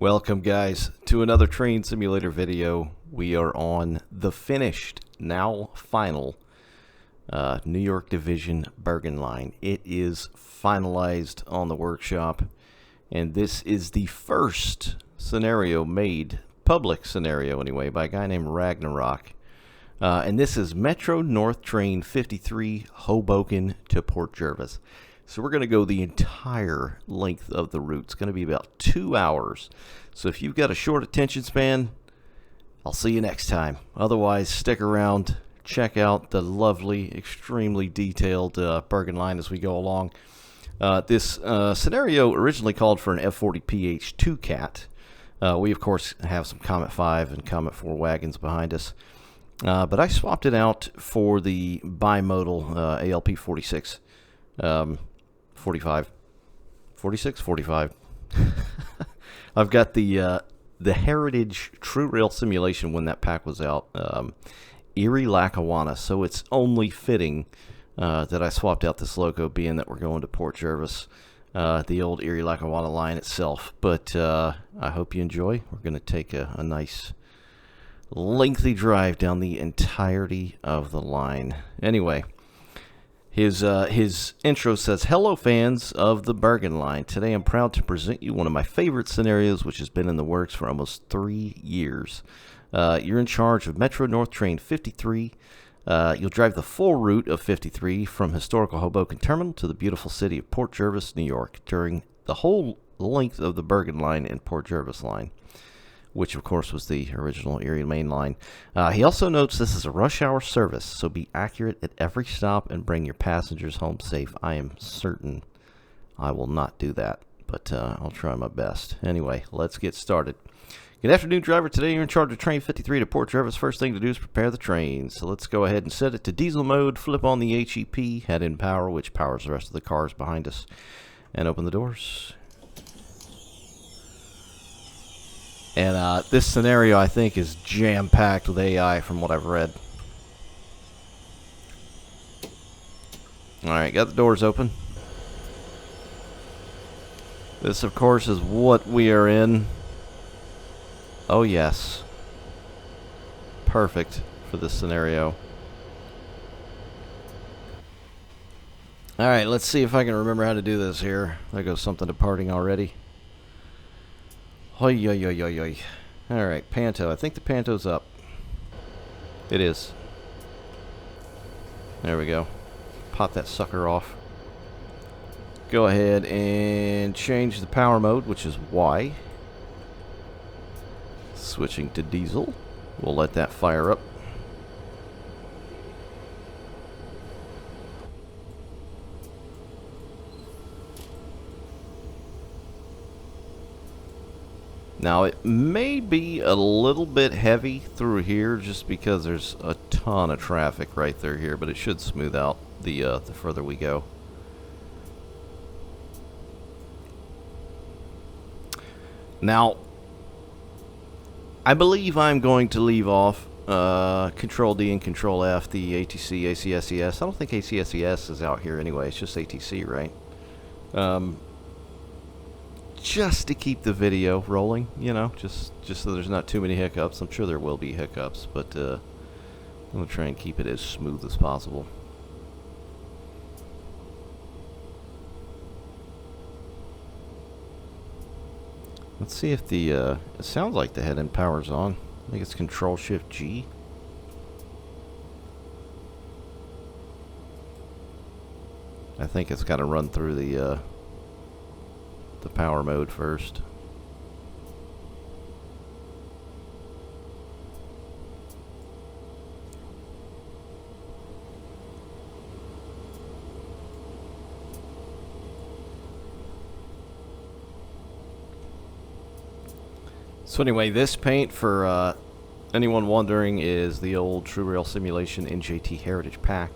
Welcome guys to another train simulator video. We are on the finished, now final, New York Division Bergen Line. It is finalized on the workshop, and this is the first scenario made, public scenario anyway, by a guy named Ragnarok. And this is Metro North Train 53 Hoboken to Port Jervis. So we're going to go the entire length of the route. It's going to be about 2 hours. So if you've got a short attention span, I'll see you next time. Otherwise, stick around. Check out the lovely, extremely detailed Bergen Line as we go along. This scenario originally called for an F40PH2 cat. We, of course, have some Comet 5 and Comet 4 wagons behind us. But I swapped it out for the bimodal ALP 46. 45. 46? 45. I've got the Heritage True Rail Simulation when that pack was out. Erie Lackawanna. So it's only fitting that I swapped out this loco, being that we're going to Port Jervis, the old Erie Lackawanna line itself. But I hope you enjoy. We're going to take a nice lengthy drive down the entirety of the line. Anyway, his intro says, "Hello fans of the Bergen Line. Today I'm proud to present you one of my favorite scenarios, which has been in the works for almost 3 years. You're in charge of Metro North Train 53. You'll drive the full route of 53 from historical Hoboken Terminal to the beautiful city of Port Jervis, New York, during the whole length of the Bergen Line and Port Jervis Line," which of course was the original Erie Main Line. He also notes this is a rush hour service, so be accurate at every stop and bring your passengers home safe. I am certain I will not do that, but I'll try my best. Anyway, let's get started. Good afternoon, driver. Today you're in charge of train 53 to Port Jervis. First thing to do is prepare the train. So let's go ahead and set it to diesel mode, flip on the HEP, head in power, which powers the rest of the cars behind us, and open the doors. And this scenario, I think, is jam-packed with AI from what I've read. Alright, got the doors open. This, of course, is what we are in. Oh, yes. Perfect for this scenario. Alright, let's see if I can remember how to do this here. There goes something departing already. Hoi, yo, yo, yo, yo. Alright, Panto. I think the Panto's up. It is. There we go. Pop that sucker off. Go ahead and change the power mode, which is Y. Switching to diesel. We'll let that fire up. Now, it may be a little bit heavy through here just because there's a ton of traffic right there here, but it should smooth out the further we go. Now, I believe I'm going to leave off Control D and Control F, the ATC, ACSES. I don't think ACSES is out here anyway. It's just ATC, right? Just to keep the video rolling, you know, just so there's not too many hiccups. I'm sure there will be hiccups, but I'm going to try and keep it as smooth as possible. Let's see if the, it sounds like the head-end power's on. I think it's Control-Shift-G. I think it's got to run through the power mode first. So anyway, this paint, for anyone wondering, is the old True Rail Simulation NJT Heritage pack.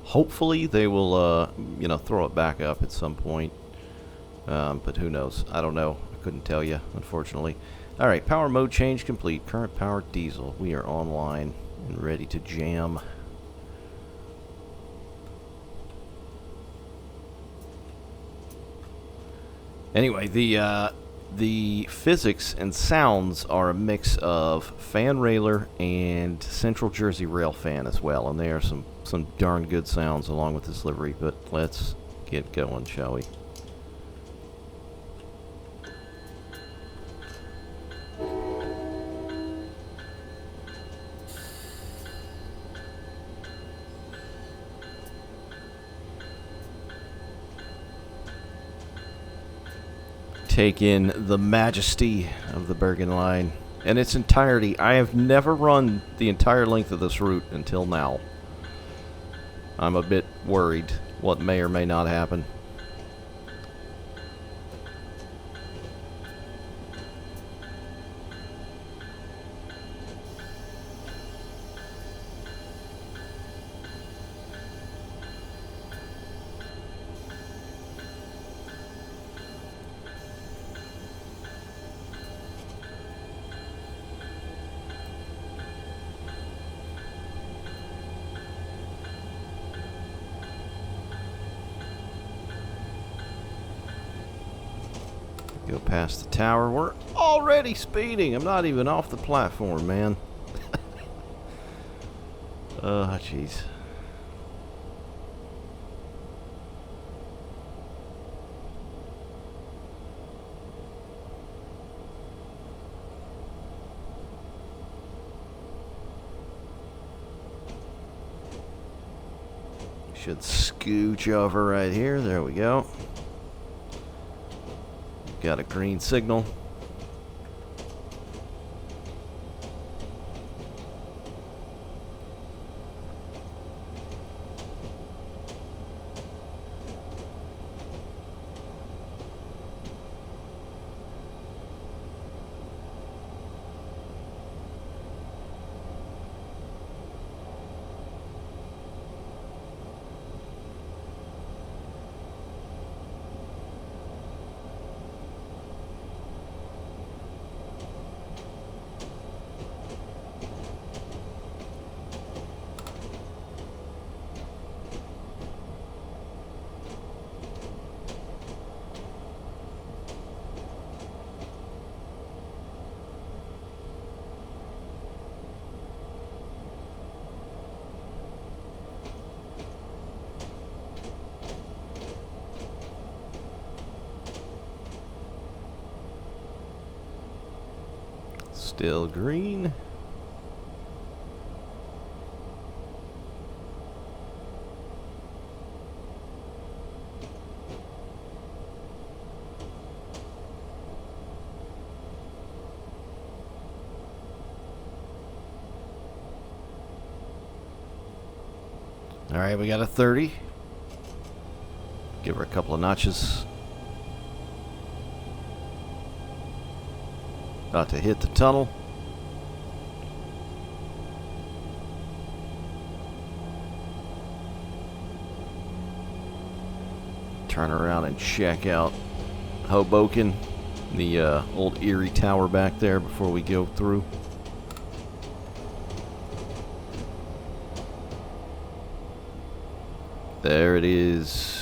Hopefully they will, you know, throw it back up at some point. But who knows? I don't know. I couldn't tell you, unfortunately. Alright, power mode change complete. Current power diesel. We are online and ready to jam. Anyway, the The physics and sounds are a mix of fan railer and Central Jersey rail fan as well, and they are some darn good sounds along with this livery. But let's get going, shall we? Take in the majesty of the Bergen Line in its entirety. I have never run the entire length of this route until now. I'm a bit worried what may or may not happen. Go past the tower. We're already speeding. I'm not even off the platform, man. Oh, jeez. Should scooch over right here. There we go. Got a green signal. Still green. All right, we got a 30. Give her a couple of notches. About to hit the tunnel. Turn around and check out Hoboken, the old Erie Tower back there before we go through. There it is.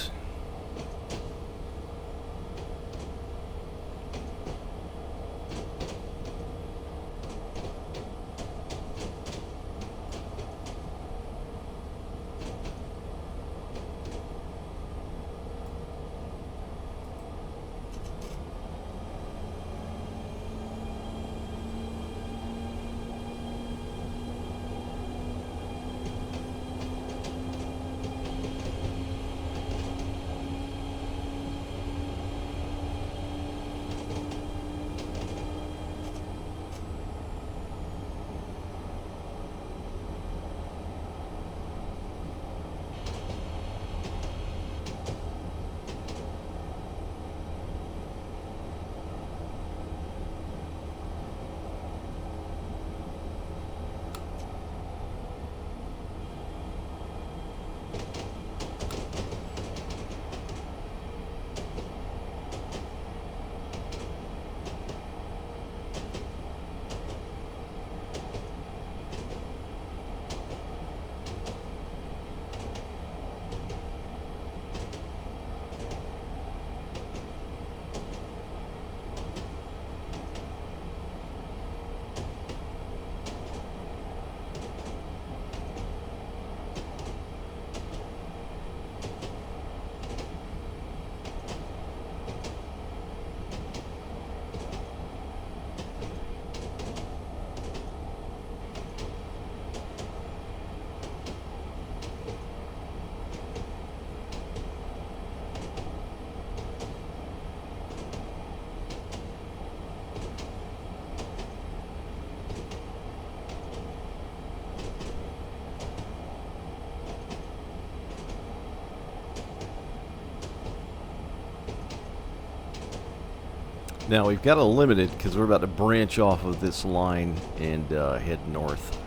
Now we've got a limited because we're about to branch off of this line and head north.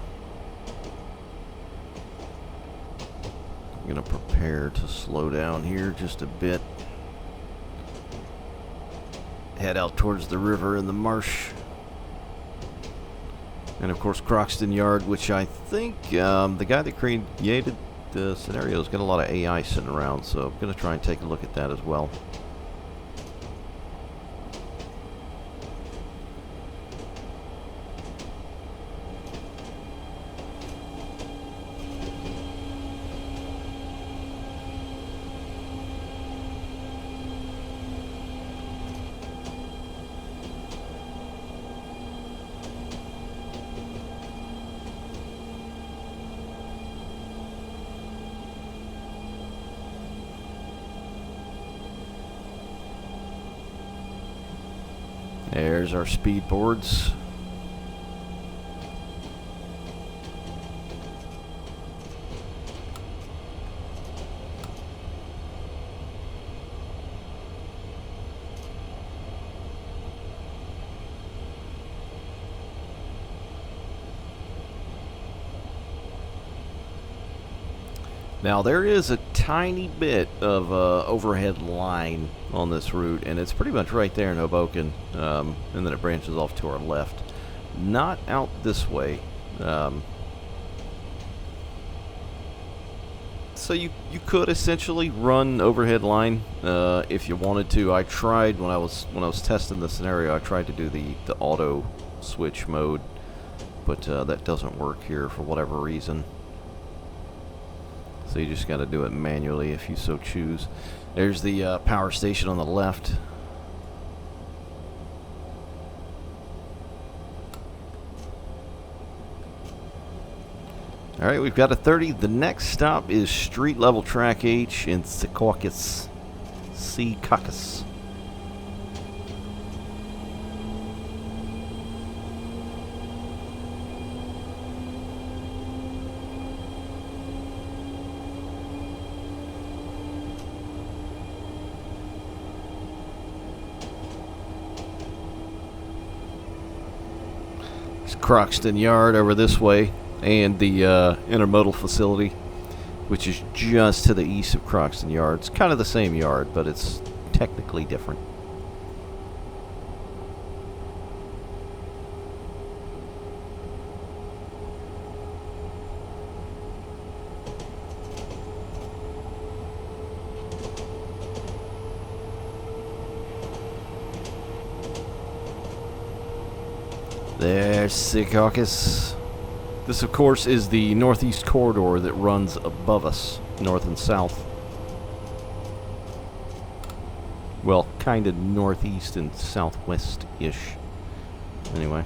I'm going to prepare to slow down here just a bit. Head out towards the river and the marsh. And of course Croxton Yard, which I think the guy that created the scenario has got a lot of AI sitting around, so I'm going to try and take a look at that as well. There's our speed boards. Now there is a tiny bit of overhead line on this route, and it's pretty much right there in Hoboken, and then it branches off to our left. Not out this way. So you could essentially run overhead line if you wanted to. I tried when I was testing the scenario. I tried to do the auto switch mode, but that doesn't work here for whatever reason. So you just got to do it manually if you so choose. There's the power station on the left. All right, we've got a 30. The next stop is street level track H in Secaucus. Secaucus. Croxton Yard over this way, and the intermodal facility, which is just to the east of Croxton Yard. It's kind of the same yard, but it's technically different. There's Secaucus. This, of course, is the northeast corridor that runs above us, north and south. Well, kind of northeast and southwest-ish. Anyway.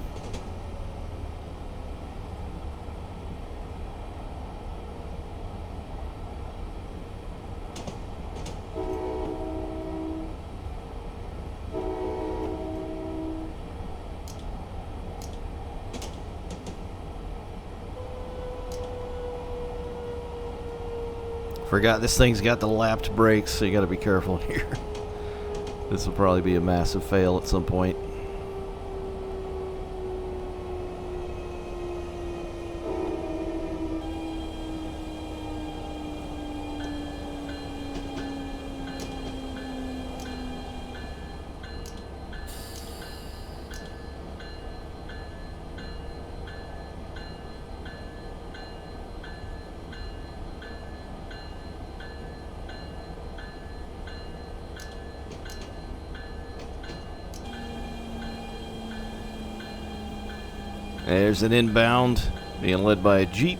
Forgot this thing's got the lapped brakes, so you gotta be careful here. This will probably be a massive fail at some point. There's an inbound being led by a Jeep.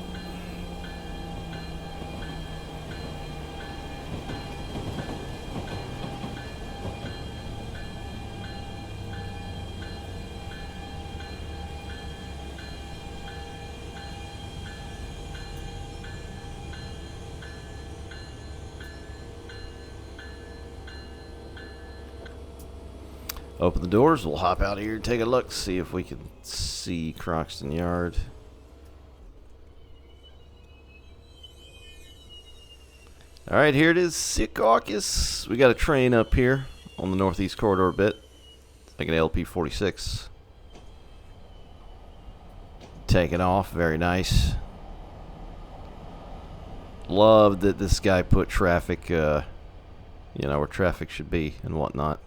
Open the doors, we'll hop out of here and take a look, see if we can see Croxton Yard. Alright, here it is, Secaucus. We got a train up here on the northeast corridor a bit. Like an LP46. Taking off, very nice. Love that this guy put traffic, you know, where traffic should be and whatnot.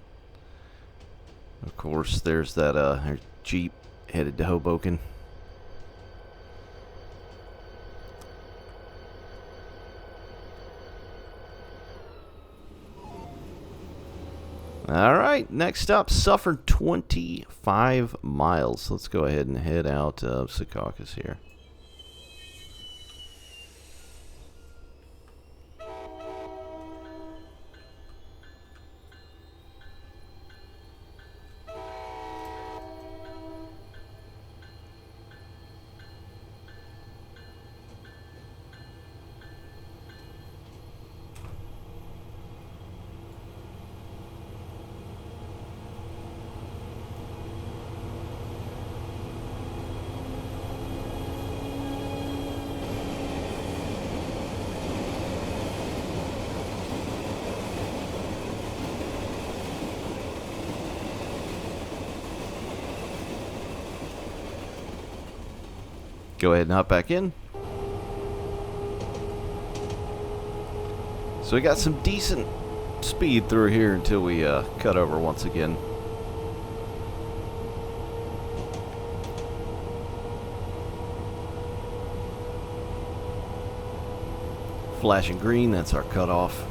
Of course, there's that Jeep headed to Hoboken. Alright, next up, suffered 25 miles. Let's go ahead and head out of Secaucus here. Go ahead and hop back in. So we got some decent speed through here until we cut over once again. Flashing green, that's our cutoff.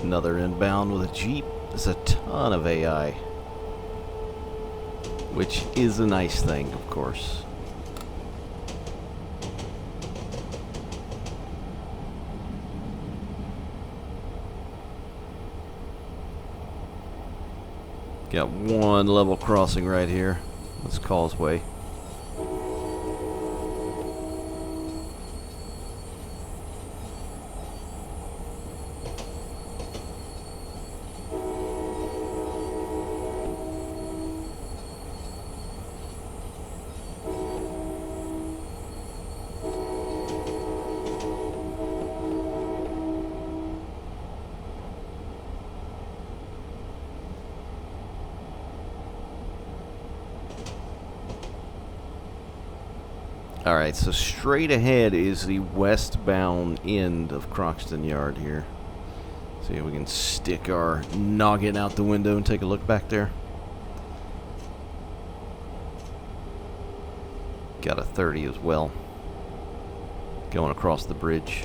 Another inbound with a Jeep. There's a ton of AI, which is a nice thing, of course. Got one level crossing right here. This causeway. Alright, so straight ahead is the westbound end of Croxton Yard here. See if we can stick our noggin out the window and take a look back there. Got a 30 as well. Going across the bridge.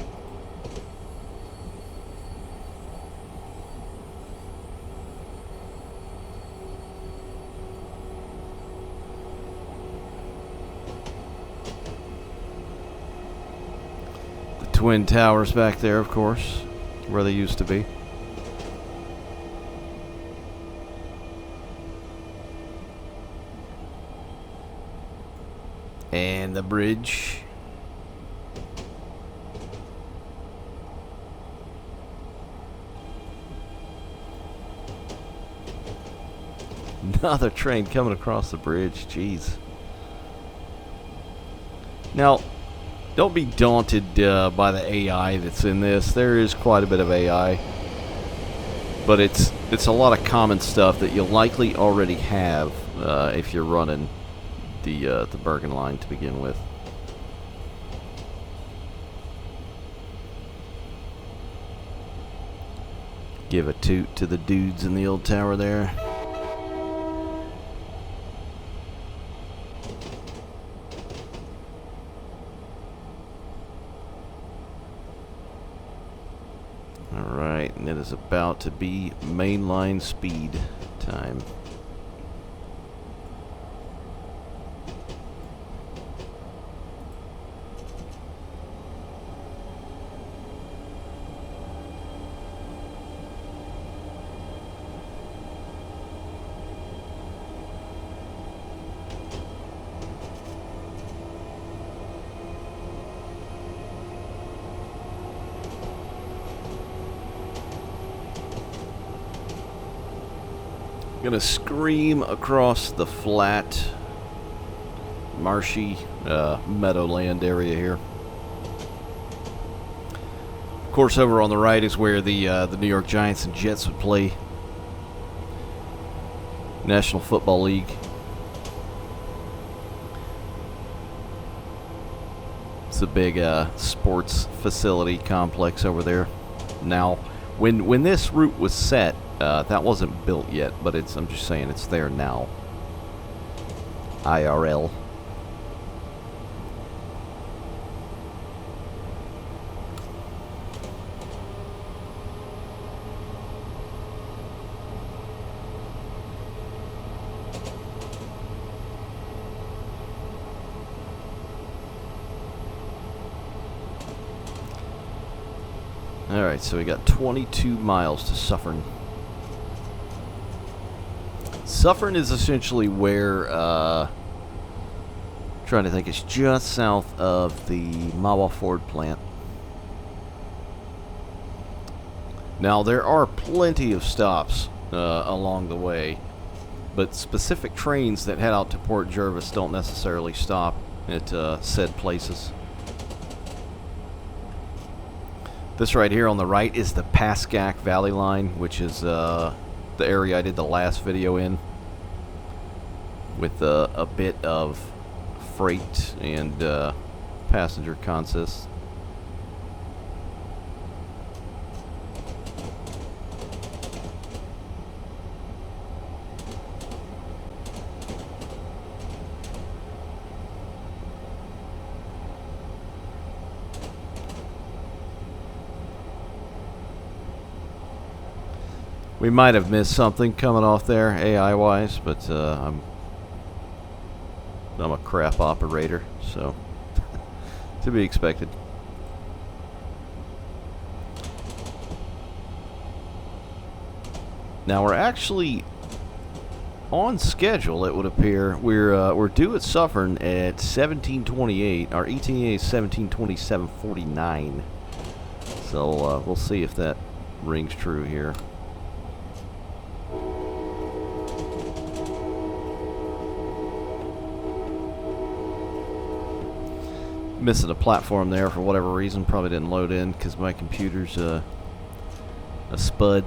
Twin towers back there, of course, where they used to be. And the bridge. Another train coming across the bridge, jeez. Now, don't be daunted by the AI that's in this. There is quite a bit of AI, but it's a lot of common stuff that you'll likely already have if you're running the Bergen Line to begin with. Give a toot to the dudes in the old tower there. Alright, and it is about to be mainline speed time. Gonna scream across the flat, marshy meadowland area here. Of course, over on the right is where the New York Giants and Jets would play. National Football League. It's a big sports facility complex over there. Now, when this route was set, that wasn't built yet, but I'm just saying it's there now. IRL. Alright, so we got 22 miles to Suffern. Suffern is essentially where, trying to think, it's just south of the Mawa Ford plant. Now, there are plenty of stops along the way, but specific trains that head out to Port Jervis don't necessarily stop at said places. This right here on the right is the Pascack Valley Line, which is the area I did the last video in, with a bit of freight and passenger consists. We might have missed something coming off there AI-wise, but I'm a crap operator, so to be expected. Now we're actually on schedule, it would appear. We're due at Suffern at 17:28. Our ETA is 17:27:49. So we'll see if that rings true here. Missing a platform there for whatever reason. Probably didn't load in because my computer's a spud.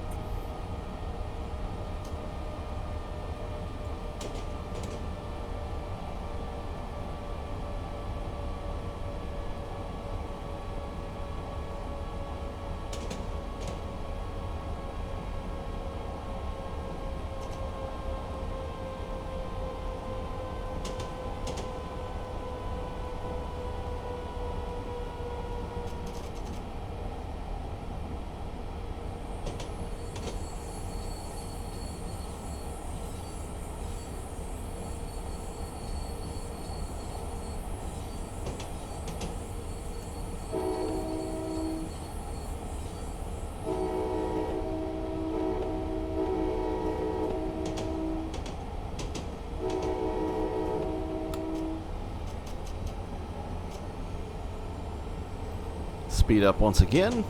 Speed up once again.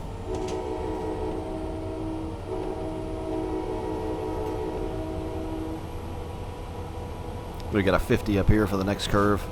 We got a 50 up here for the next curve.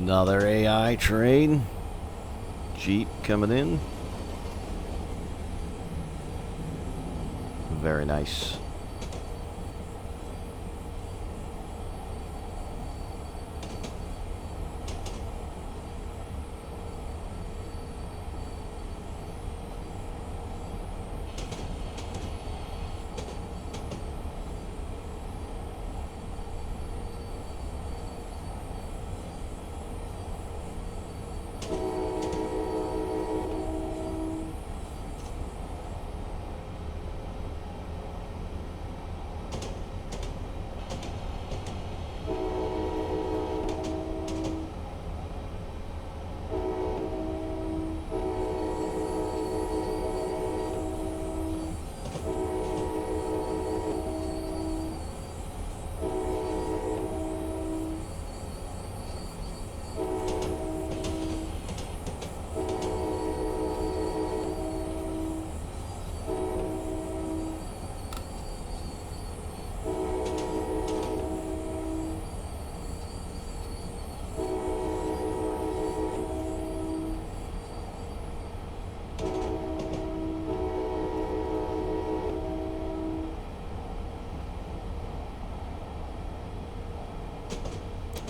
Another AI train. Jeep coming in. Very nice.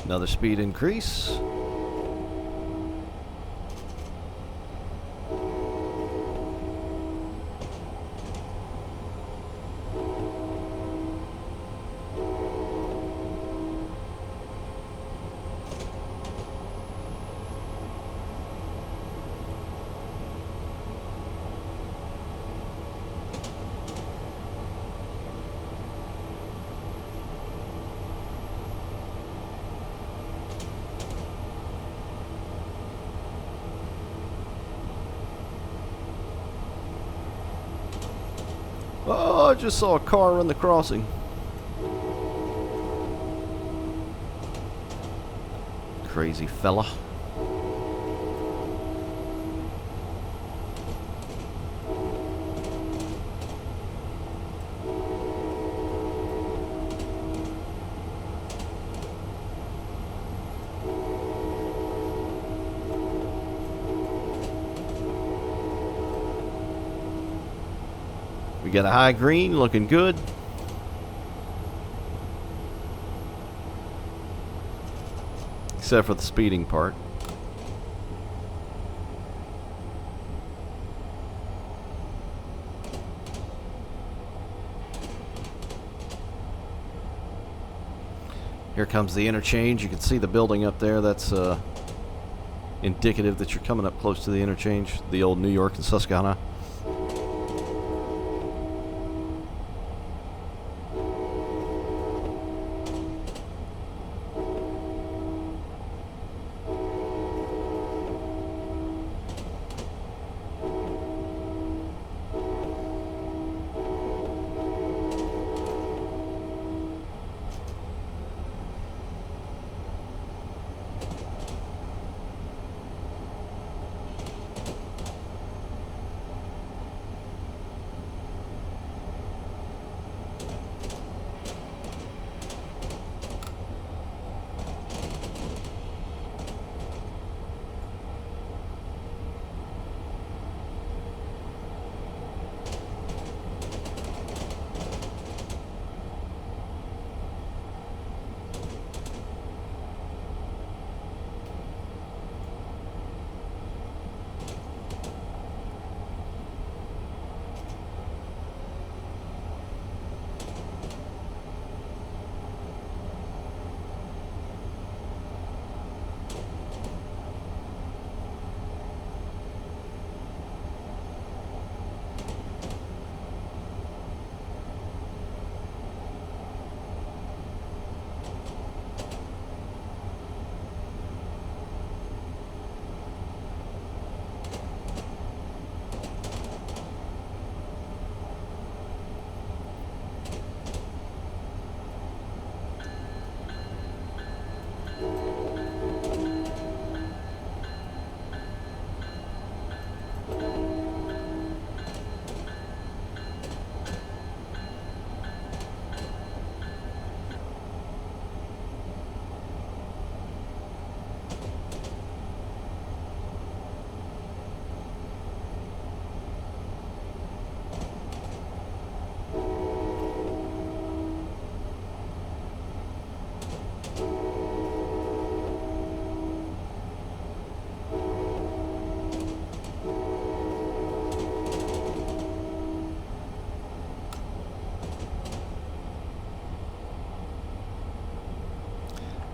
Another speed increase. Oh, I just saw a car run the crossing. Crazy fella. We got a high green, looking good. Except for the speeding part. Here comes the interchange. You can see the building up there. That's indicative that you're coming up close to the interchange, the old New York and Susquehanna.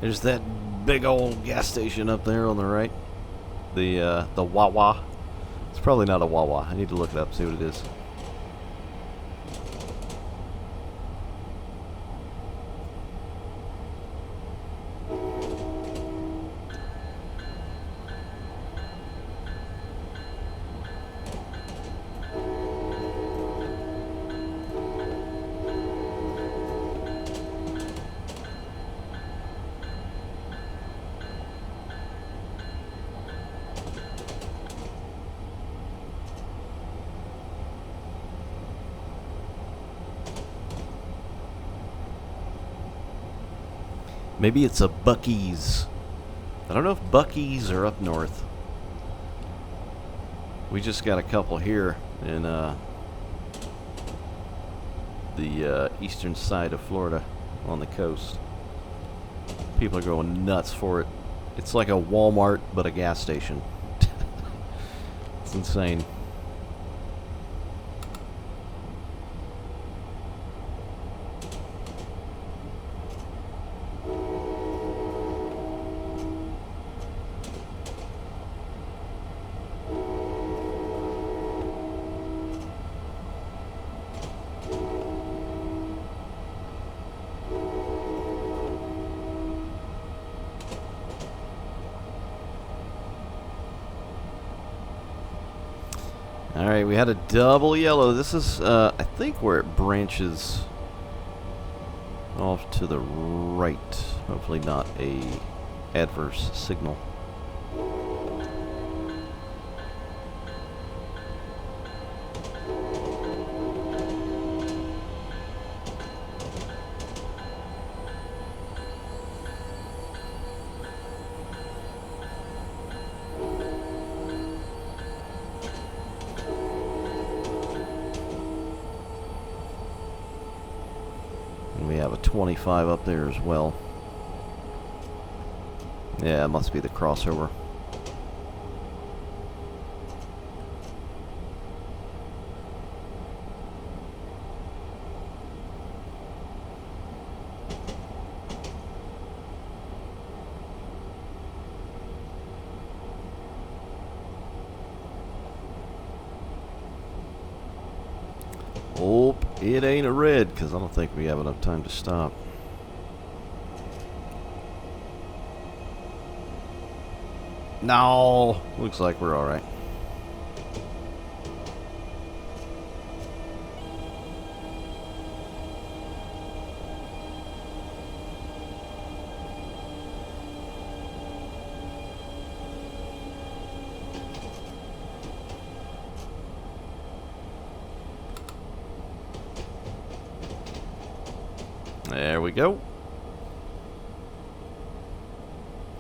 There's that big old gas station up there on the right. The Wawa. It's probably not a Wawa. I need to look it up, see what it is. Maybe it's a Buc-ee's. I don't know if Buc-ee's are up north. We just got a couple here in the eastern side of Florida on the coast. People are going nuts for it. It's like a Walmart, but a gas station. It's insane. Alright, we had a double yellow. This is, I think, where it branches off to the right. Hopefully not a adverse signal. We have a 25 up there as well. Yeah, it must be the crossover. Oh, it ain't a red, because I don't think we have enough time to stop. No, looks like we're alright. There we go.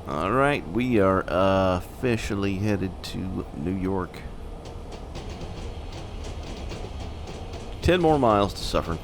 Alright, we are officially headed to New York. 10 more miles to Suffern.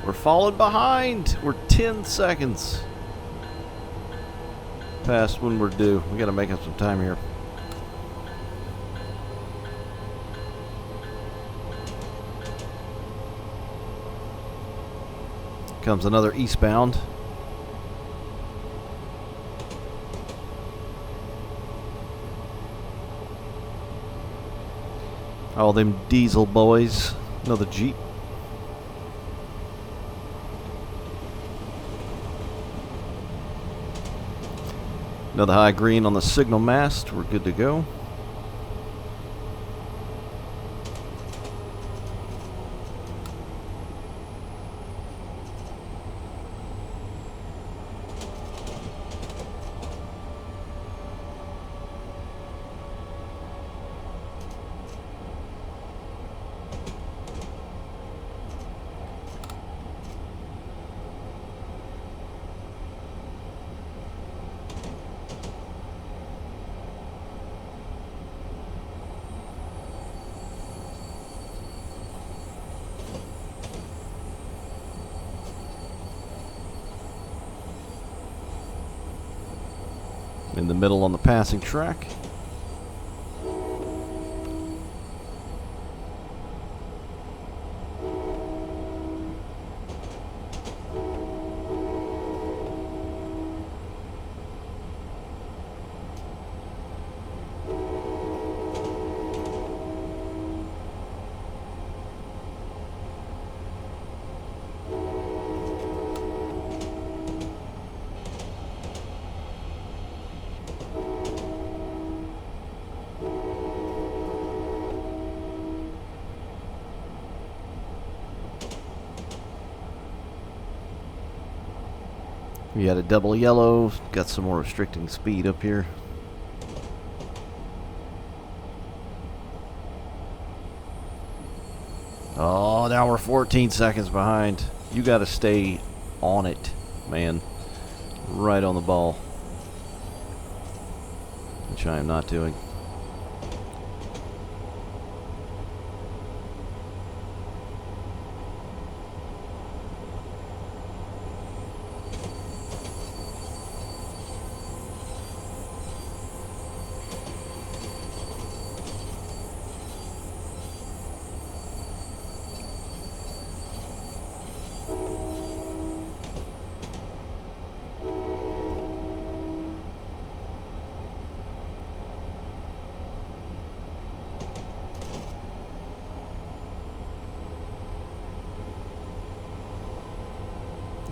We're falling behind. We're 10 seconds past when we're due. We gotta make up some time here. Comes another eastbound. All them diesel boys. Another Jeep. Another high green on the signal mast. We're good to go. In the middle on the passing track. We had a double yellow, got some more restricting speed up here. Oh, now we're 14 seconds behind. You got to stay on it, man. Right on the ball. Which I am not doing.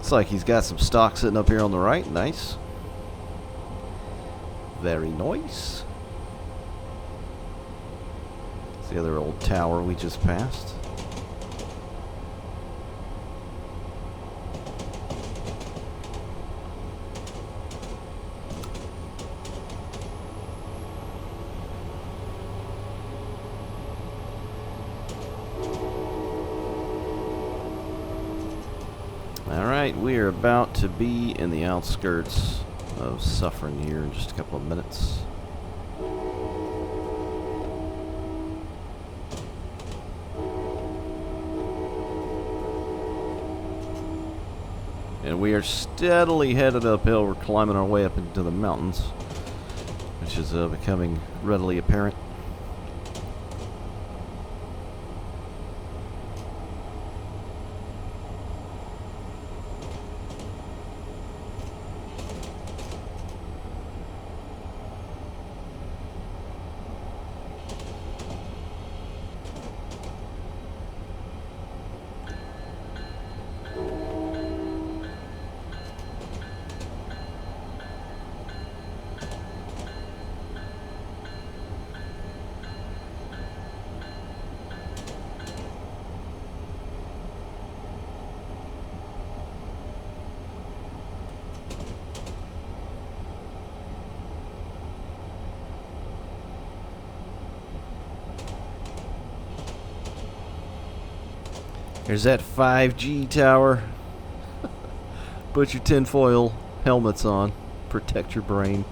Looks like he's got some stock sitting up here on the right. Nice. Very nice. It's the other old tower we just passed. Alright, we are about to be in the outskirts of Suffern here in just a couple of minutes. And we are steadily headed uphill. We're climbing our way up into the mountains, which is becoming readily apparent. There's that 5G tower. Put your tinfoil helmets on. Protect your brain.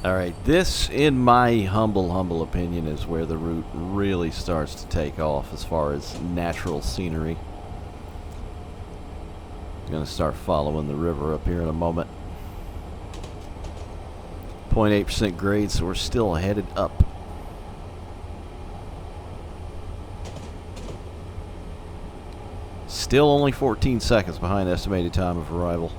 Alright, this, in my humble opinion, is where the route really starts to take off as far as natural scenery. Going to start following the river up here in a moment. 0.8% grade, so we're still headed up. Still only 14 seconds behind estimated time of arrival.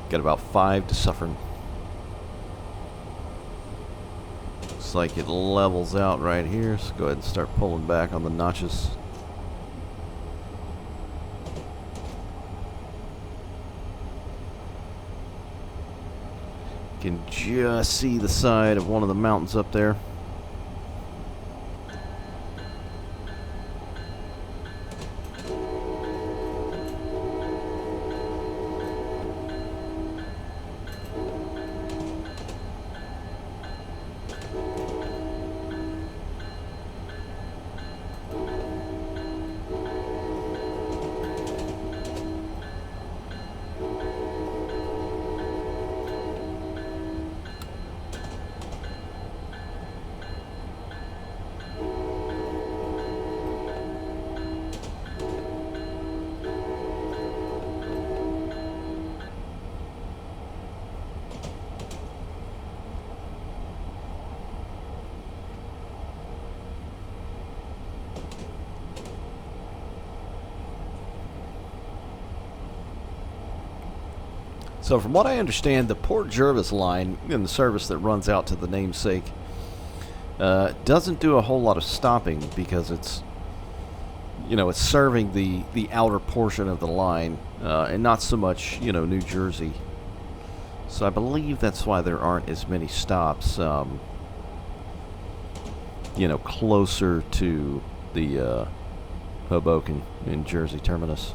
Got about 5 to Suffern. Looks like it levels out right here, so go ahead and start pulling back on the notches. You can just see the side of one of the mountains up there. So from what I understand, the Port Jervis line in the service that runs out to the namesake doesn't do a whole lot of stopping because it's, you know, it's serving the outer portion of the line and not so much, you know, New Jersey. So I believe that's why there aren't as many stops, you know, closer to the Hoboken and Jersey terminus.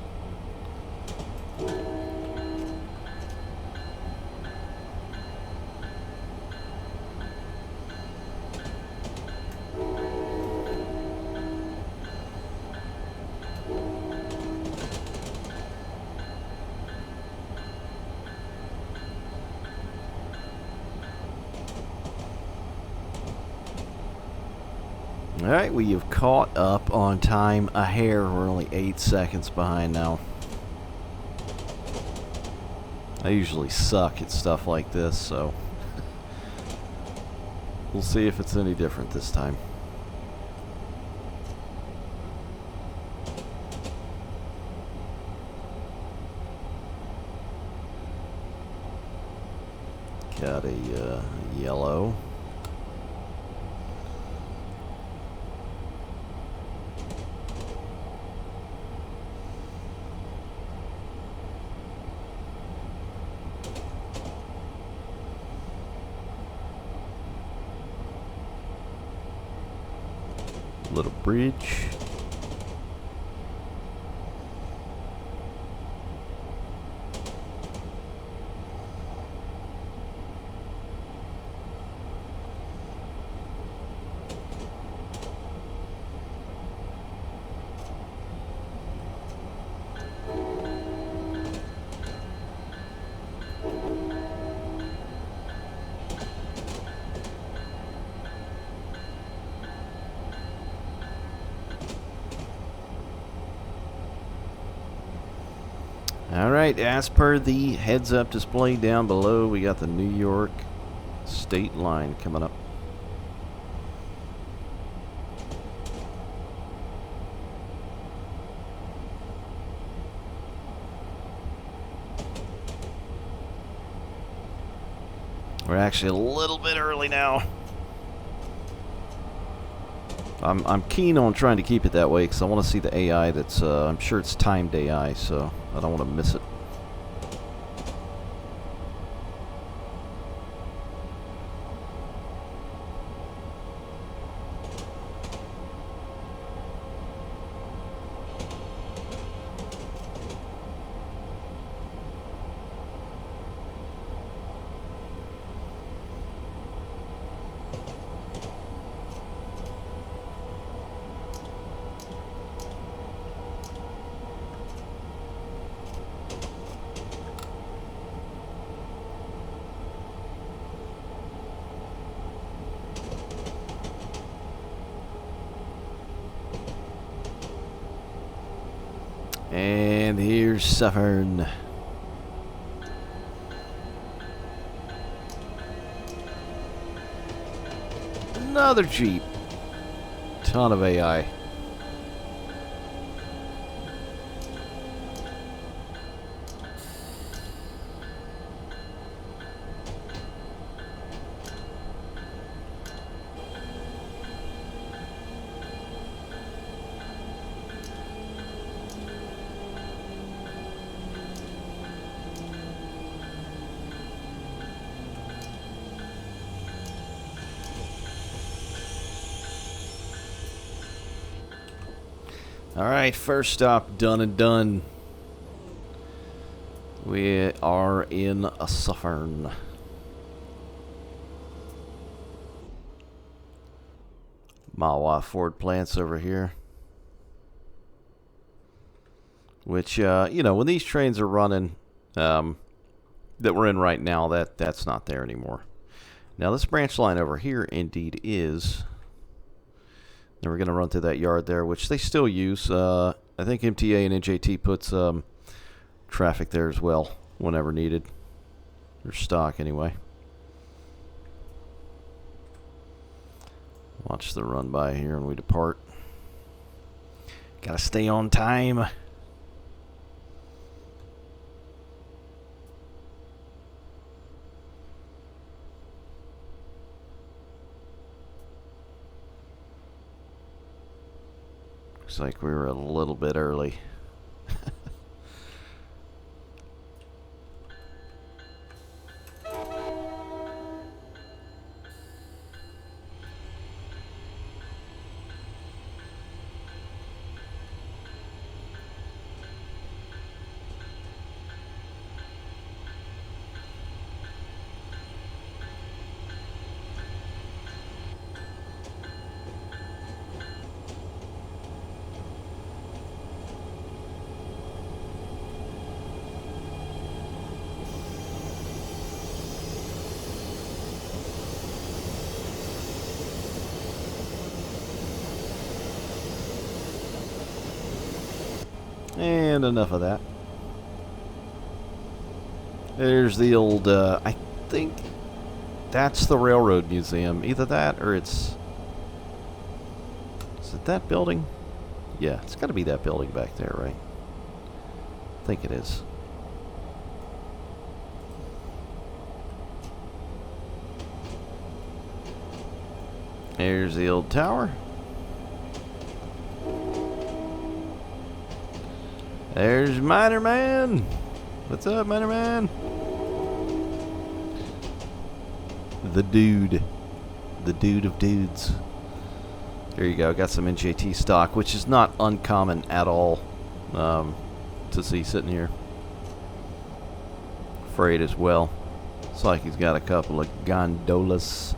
Alright, we have caught up on time a hair. We're only 8 seconds behind now. I usually suck at stuff like this, so we'll see if it's any different this time. Got a yellow. Little bridge. Alright, as per the heads-up display down below, we got the New York state line coming up. We're actually a little bit early now. I'm keen on trying to keep it that way because I want to see the AI that's, I'm sure it's timed AI, so I don't want to miss it. And here's Suffern. another Jeep. Ton of AI. Alright, first stop done and done. We are in a Suffern. Mawa Ford plants over here. Which, you know, when these trains are running, that we're in right now, that's not there anymore. Now this branch line over here indeed is. And we're going to run through that yard there, which they still use. I think MTA and NJT puts traffic there as well whenever needed. Or stock, anyway. Watch the run by here when we depart. Gotta stay on time. Looks like we were a little bit early. And enough of that. There's the old, I think that's the Railroad Museum. Either that or it's... Is it that building? Yeah, it's got to be that building back there, right? I think it is. There's the old tower. There's Miner Man. What's up, Miner Man? The dude. The dude of dudes. There you go. Got some NJT stock, which is not uncommon at all to see sitting here. Freight as well. Looks like he's got a couple of gondolas.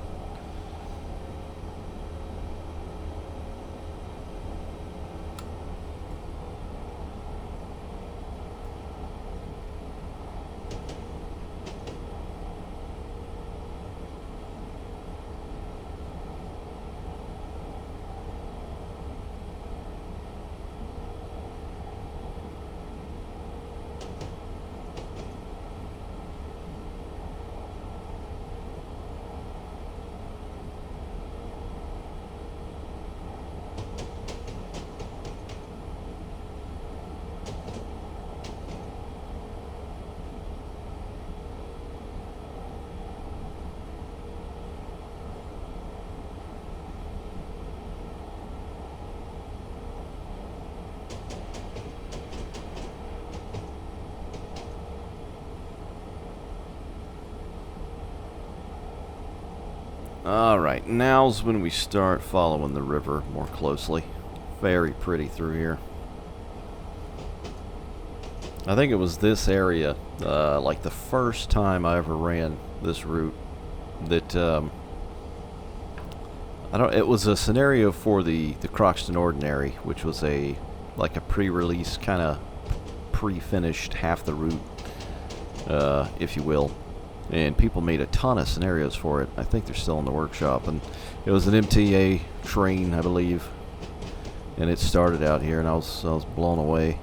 Alright, now's when we start following the river more closely. Very pretty through here. I think it was this area, like the first time I ever ran this route, that, it was a scenario for the Croxton Ordinary, which was like a pre-release, kind of pre-finished half the route, if you will. And people made a ton of scenarios for it. I think they're still in the workshop. And it was an MTA train, I believe. And it started out here, and I was blown away.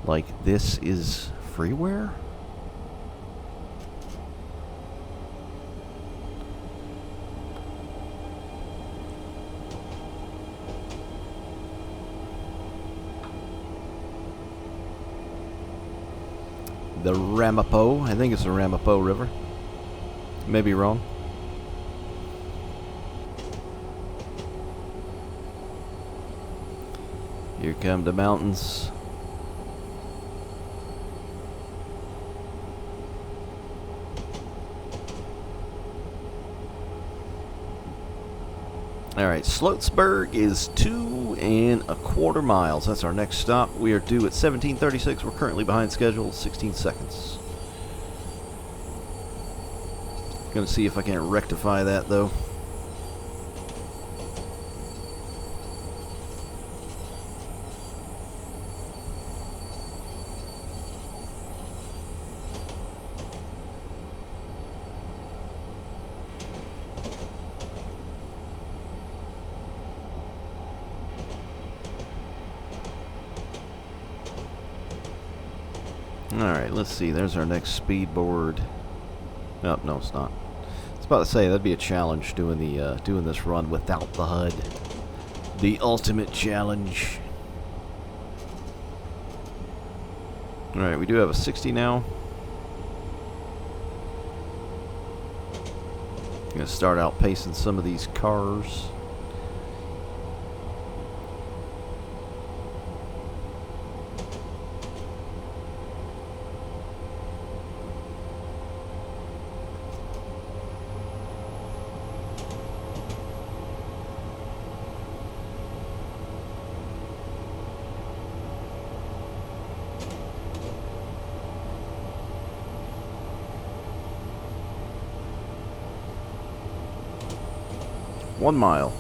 Like, this is freeware? the Ramapo. I think it's the Ramapo River. May be wrong. Here come the mountains. Alright, Sloatsburg is 2¼ miles. That's our next stop. We are due at 17:36. We're currently behind schedule, 16 seconds. Gonna see if I can rectify that though. Alright, let's see. There's our next speed board. Oh, no, it's not. I was about to say, that'd be a challenge doing doing this run without the HUD. The ultimate challenge. Alright, we do have a 60 now. I'm going to start outpacing some of these cars. One mile.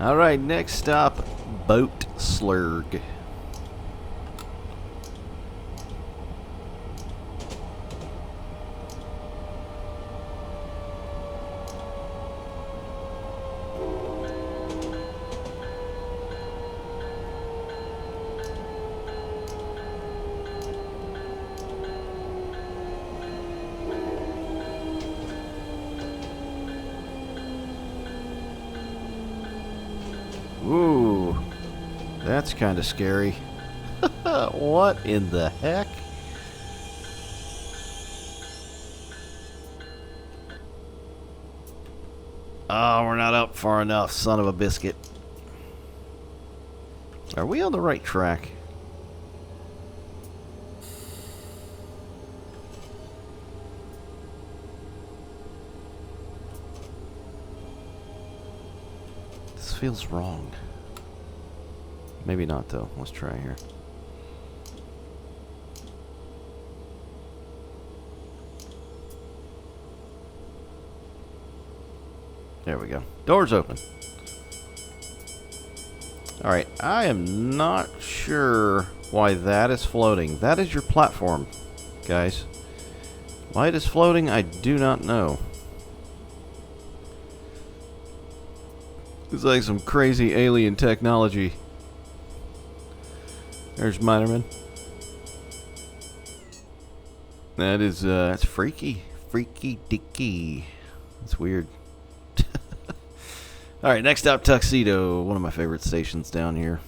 Alright, next stop, Boat Slurg. Ooh, that's kind of scary. What in the heck? Oh, we're not up far enough, son of a biscuit. Are we on the right track? This feels wrong. Maybe not though. Let's try here. There we go. Doors open. Alright, I am not sure why that is floating. That is your platform, guys. Why it is floating, I do not know. It's like some crazy alien technology. There's Minerman. That is, that's freaky. Freaky dicky. That's weird. Alright, next up, Tuxedo. One of my favorite stations down here.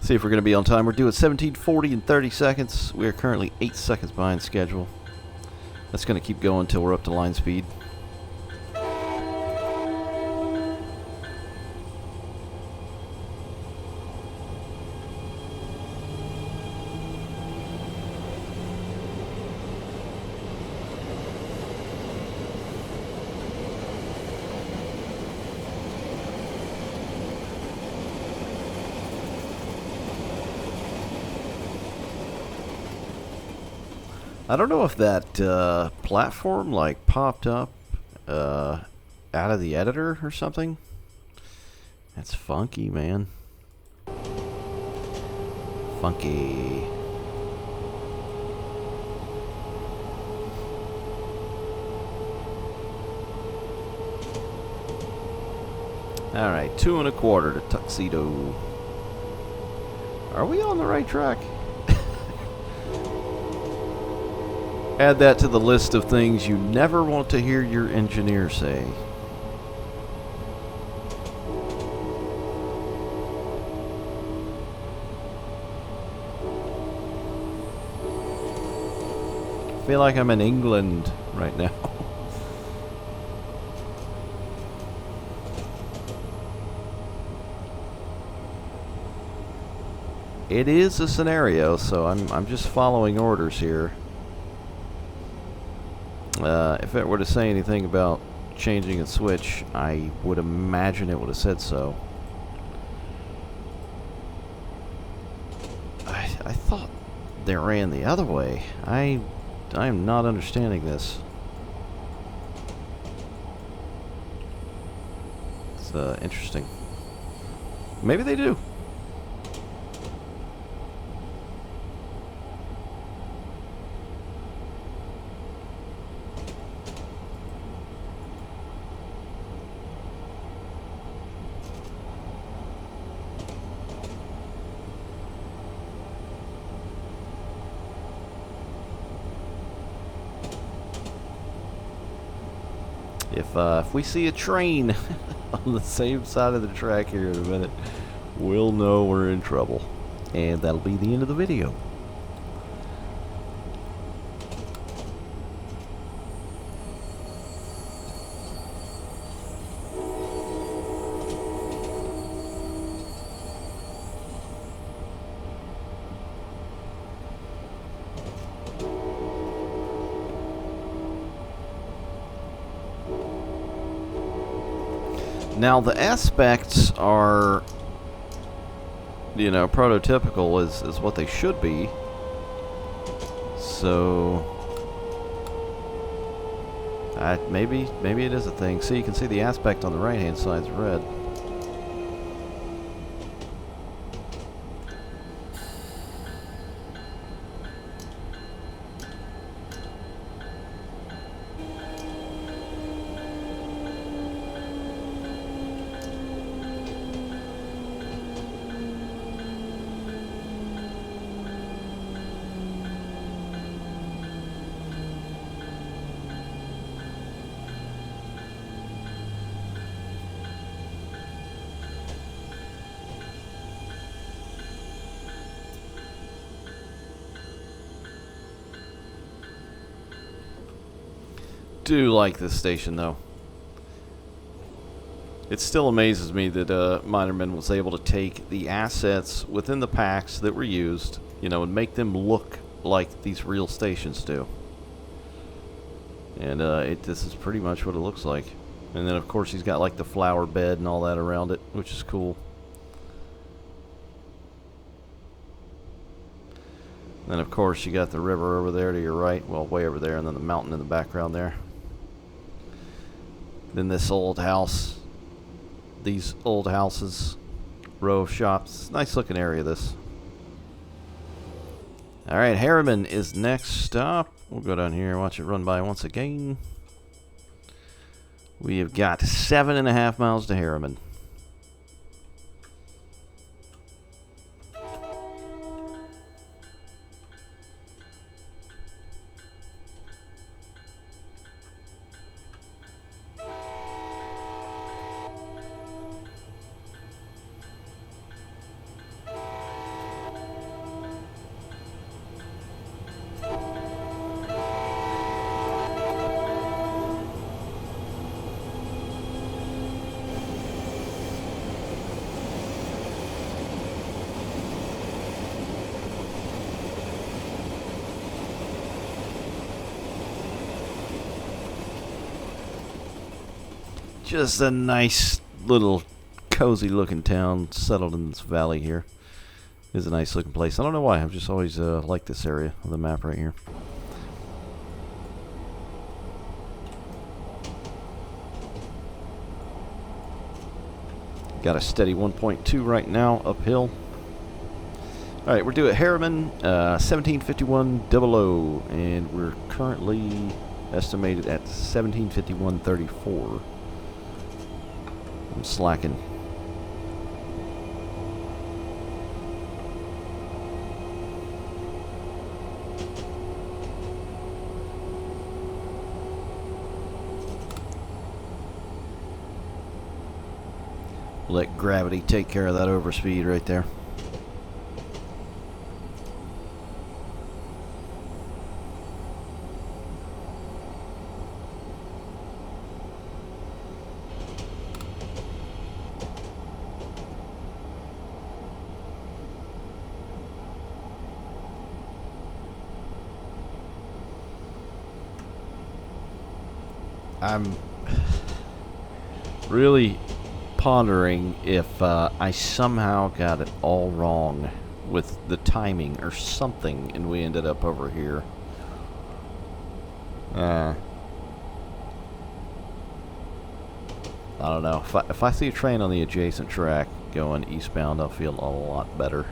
See if we're going to be on time. We're due at 17:40 in 30 seconds. We are currently 8 seconds behind schedule. That's going to keep going until we're up to line speed. I don't know if that platform like popped up out of the editor or something. That's funky, man. Funky. Alright, 2 1/4 to Tuxedo. Are we on the right track? Add that to the list of things you never want to hear your engineer say. I feel like I'm in England right now. It is a scenario, so I'm just following orders here. If it were to say anything about changing a switch, I would imagine it would have said so. I thought they ran the other way. I'm not understanding this. It's interesting. Maybe they do. If we see a train on the same side of the track here in a minute, we'll know we're in trouble. And that'll be the end of the video. Now the aspects are, you know, prototypical is what they should be. So maybe it is a thing. See, you can see the aspect on the right hand side is red. Do like this station though. It still amazes me that Minerman was able to take the assets within the packs that were used, you know, and make them look like these real stations do. And this is pretty much what it looks like. And then of course he's got like the flower bed and all that around it, which is cool. Then of course you got the river over there to your right, well way over there, and then the mountain in the background there. Then this old house, these old houses, row of shops. Nice looking area, this. Alright, Harriman is next stop. We'll go down here and watch it run by once again. We have got 7.5 miles to Harriman. Just a nice little cozy looking town settled in this valley here. It's a nice looking place. I don't know why, I've just always liked this area of the map right here. Got a steady 1.2 right now, uphill. Alright, we're due at Harriman, 1751.00, and we're currently estimated at 1751.34. I'm slacking. Let gravity take care of that overspeed right there. I'm really pondering if I somehow got it all wrong with the timing or something, and we ended up over here. I don't know. If I see a train on the adjacent track going eastbound, I'll feel a lot better.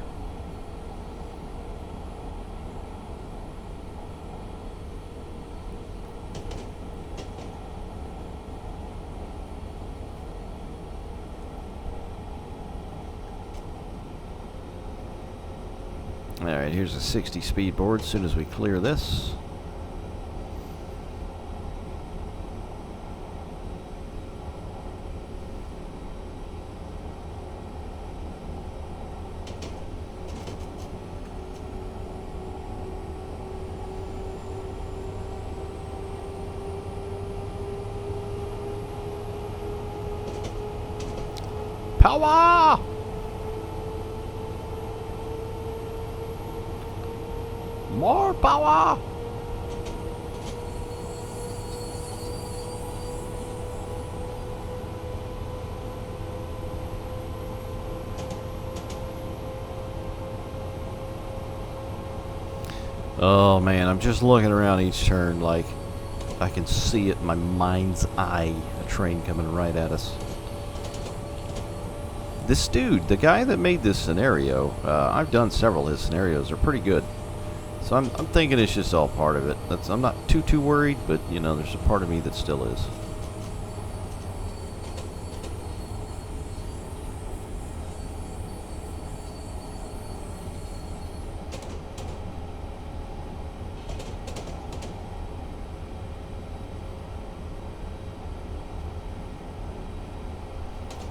Alright, here's a 60 speed board as soon as we clear this. Power! More power! Oh man, I'm just looking around each turn like I can see it in my mind's eye, a train coming right at us. This dude, the guy that made this scenario, I've done several of his scenarios, are pretty good. So I'm thinking it's just all part of it. I'm not too worried, but you know, there's a part of me that still is.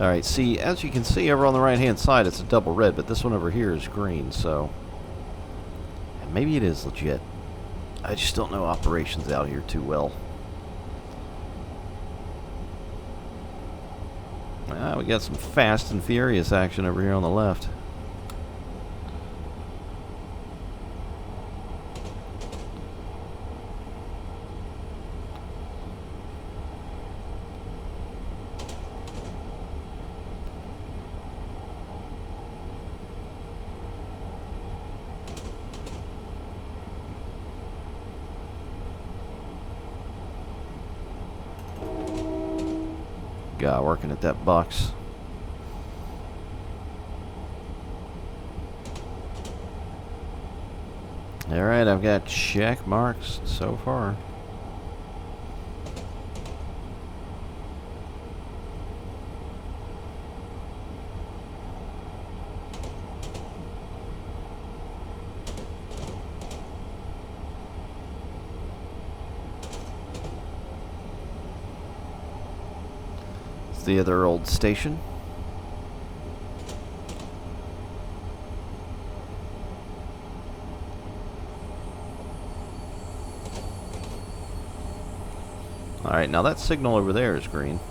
Alright, see, as you can see over on the right hand side, it's a double red, but this one over here is green, so maybe it is legit. I just don't know operations out here too well. We got some Fast and Furious action over here on the left. Guy working at that box. Alright, I've got check marks so far. The other old station. Alright, now that signal over there is green.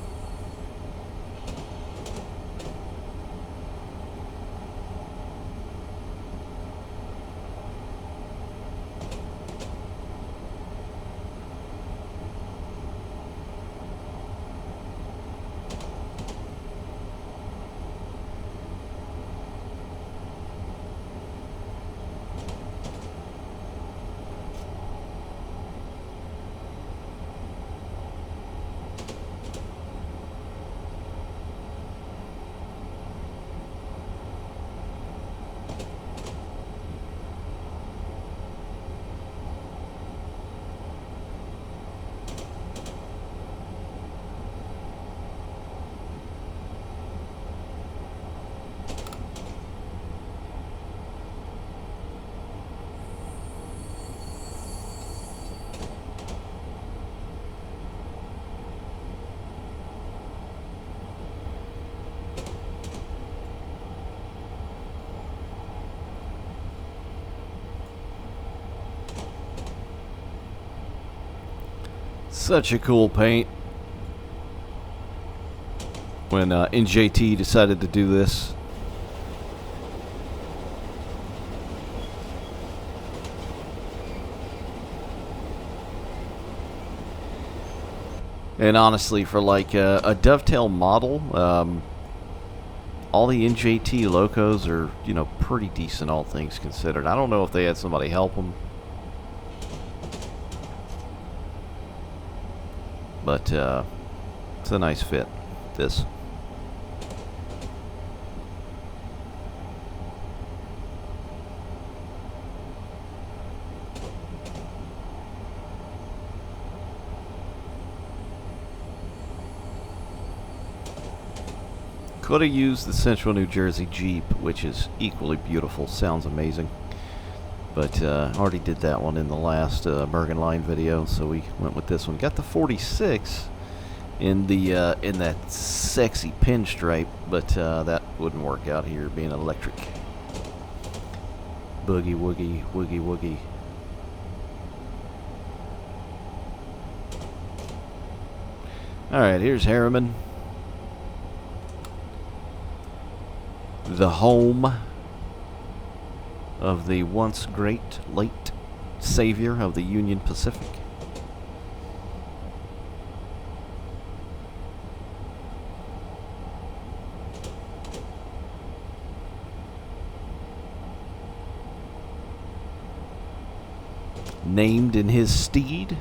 Such a cool paint. When NJT decided to do this. And honestly, for like a dovetail model, all the NJT locos are, you know, pretty decent, all things considered. I don't know if they had somebody help them. But it's a nice fit, this. Could have used the Central New Jersey Jeep, which is equally beautiful. Sounds amazing. But already did that one in the last Bergen Line video, so we went with this one. Got the 46 in the in that sexy pinstripe, but that wouldn't work out here, being electric. Boogie woogie, woogie woogie. All right, here's Harriman. The home of the once great late savior of the Union Pacific. Named in his steed.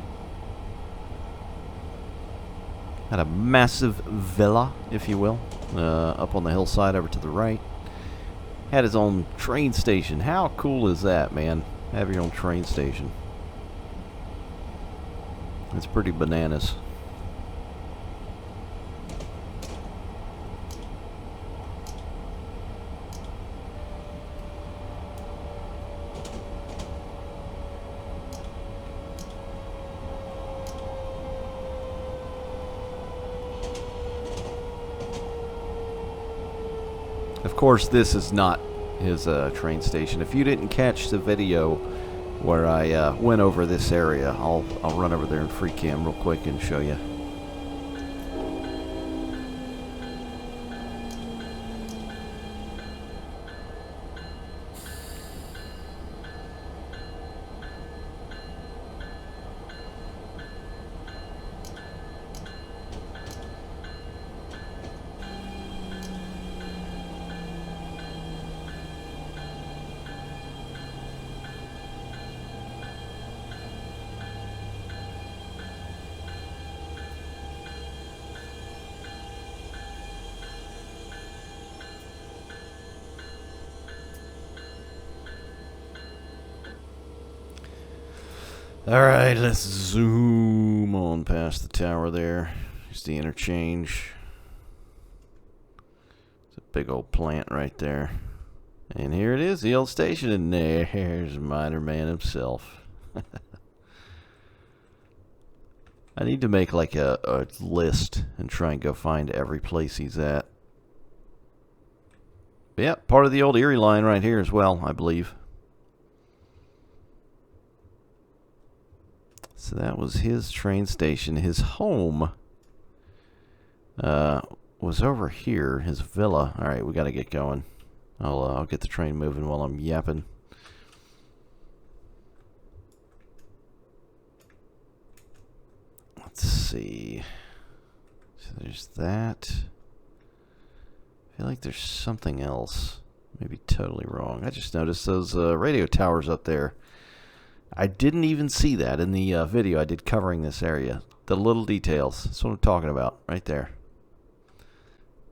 Had a massive villa, if you will, up on the hillside over to the right. Had his own train station. How cool is that, man? Have your own train station. It's pretty bananas. Of course, this is not his train station. If you didn't catch the video where I went over this area, I'll run over there in free cam real quick and show you. Alright, let's zoom on past the tower there. Here's the interchange. It's a big old plant right there. And here it is, the old station, and there's Miner Man himself. I need to make like a list and try and go find every place he's at. But yeah, part of the old Erie line right here as well, I believe. So that was his train station. His home was over here, his villa. All right, we got to get going. I'll get the train moving while I'm yapping. Let's see. So there's that. I feel like there's something else. Maybe totally wrong. I just noticed those radio towers up there. I didn't even see that in the video I did covering this area. The little details. That's what I'm talking about right there.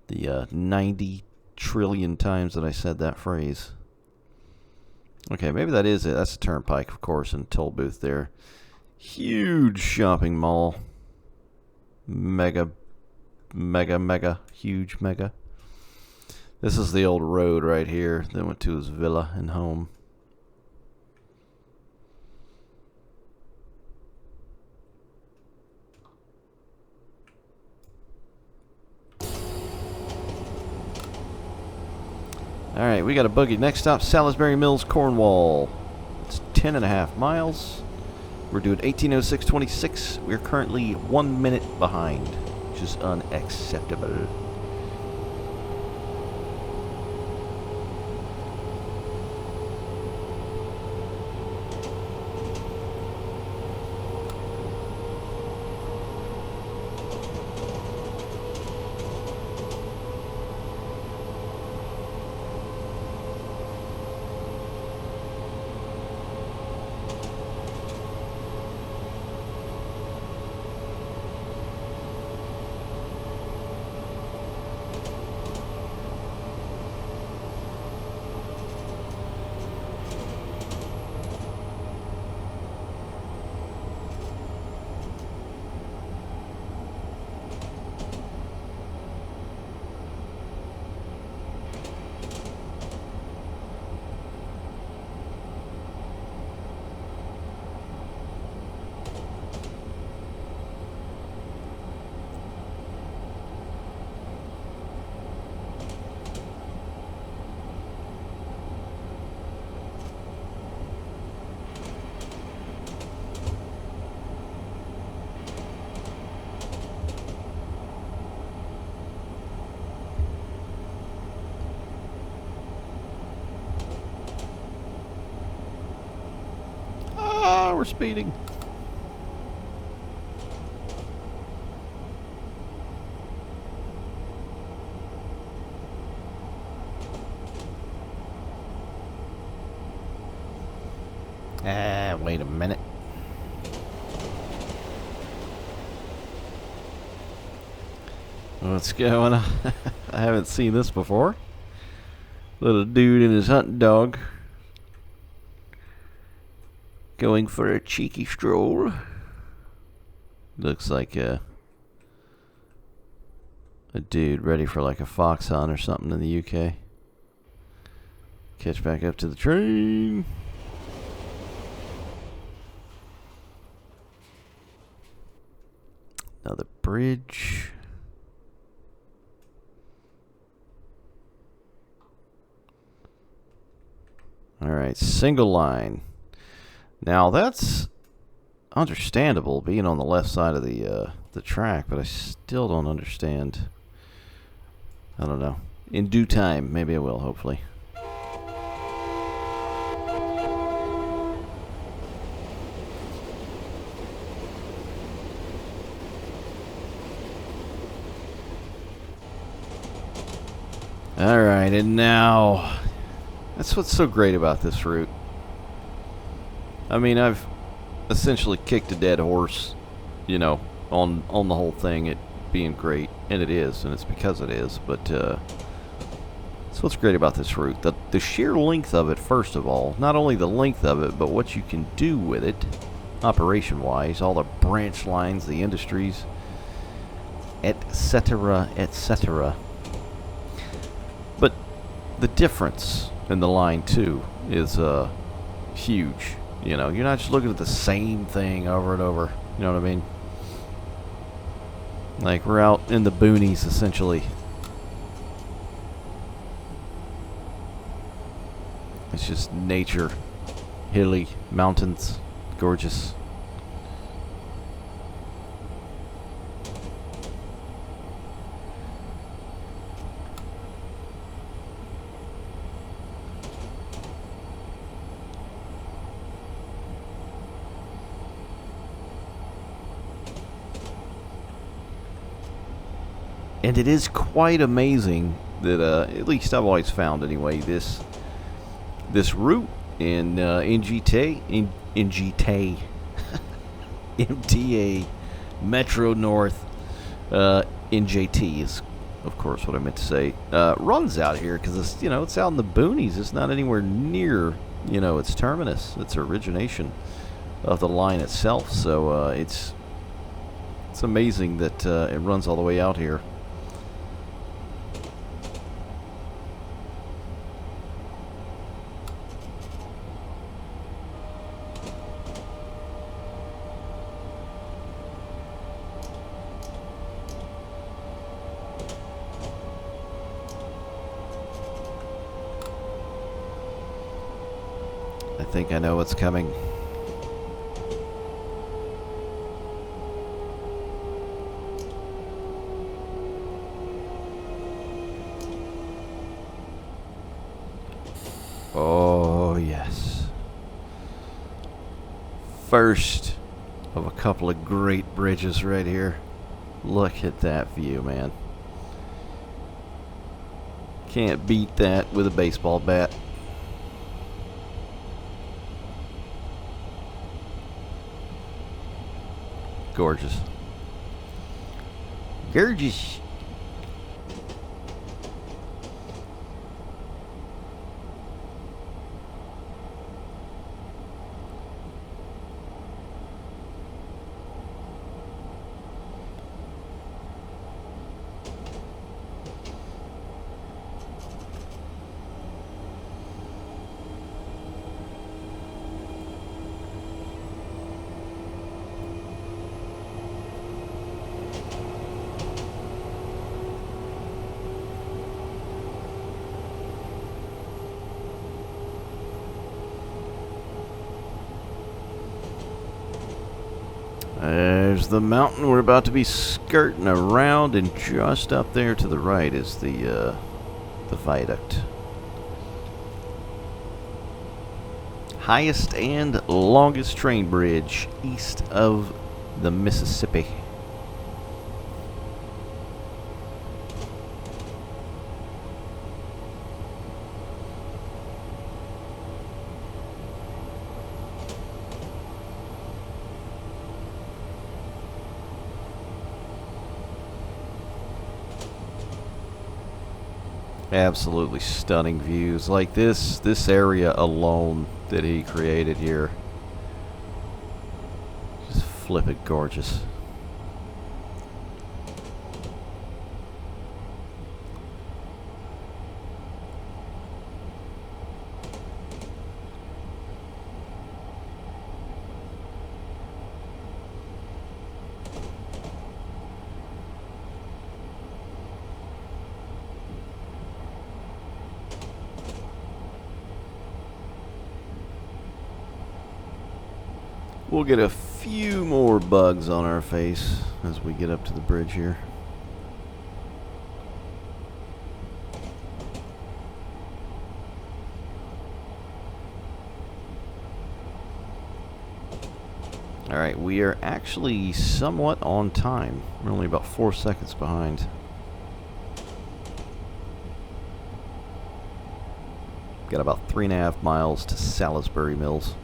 The 90 trillion times that I said that phrase. Okay, maybe that is it. That's a turnpike, of course, and toll booth there. Huge shopping mall. Mega, huge mega. This is the old road right here that went to his villa and home. Alright, we got a buggy. Next stop, Salisbury Mills, Cornwall. It's 10.5 miles. We're doing 1806.26. We're currently 1 minute behind, which is unacceptable. We're speeding. Wait a minute. What's going on? I haven't seen this before. Little dude and his hunting dog going for a cheeky stroll. Looks like a dude ready for like a fox hunt or something in the UK. Catch back up to the train. Another bridge. Alright, single line. Now that's understandable being on the left side of the track, but I still don't understand. I don't know. In due time, maybe I will, hopefully. Alright, and now that's what's so great about this route. I mean, I've essentially kicked a dead horse, you know, on the whole thing, it being great, and it is, and it's because it is, but that's what's great about this route. The sheer length of it, first of all, not only the length of it, but what you can do with it, operation-wise, all the branch lines, the industries, etc., etc. But the difference in the line, too, is huge. You know, you're not just looking at the same thing over and over. You know what I mean? Like, we're out in the boonies, essentially. It's just nature. Hilly, mountains, gorgeous. And it is quite amazing that, at least I've always found anyway, this route in MTA Metro North, NJT is, of course, what I meant to say, runs out here because it's, you know, it's out in the boonies. It's not anywhere near, you know, its terminus, its origination of the line itself. So it's amazing that it runs all the way out here. I think I know what's coming. Oh, yes. First of a couple of great bridges right here. Look at that view, man. Can't beat that with a baseball bat. Gorgeous. Gorgeous. There's the mountain we're about to be skirting around, and just up there to the right is the viaduct. Highest and longest train bridge east of the Mississippi. Absolutely stunning views. Like this area alone that he created here. Just flippin' gorgeous. We'll get a few more bugs on our face as we get up to the bridge here. Alright, we are actually somewhat on time. We're only about 4 seconds behind. Got about 3.5 miles to Salisbury Mills.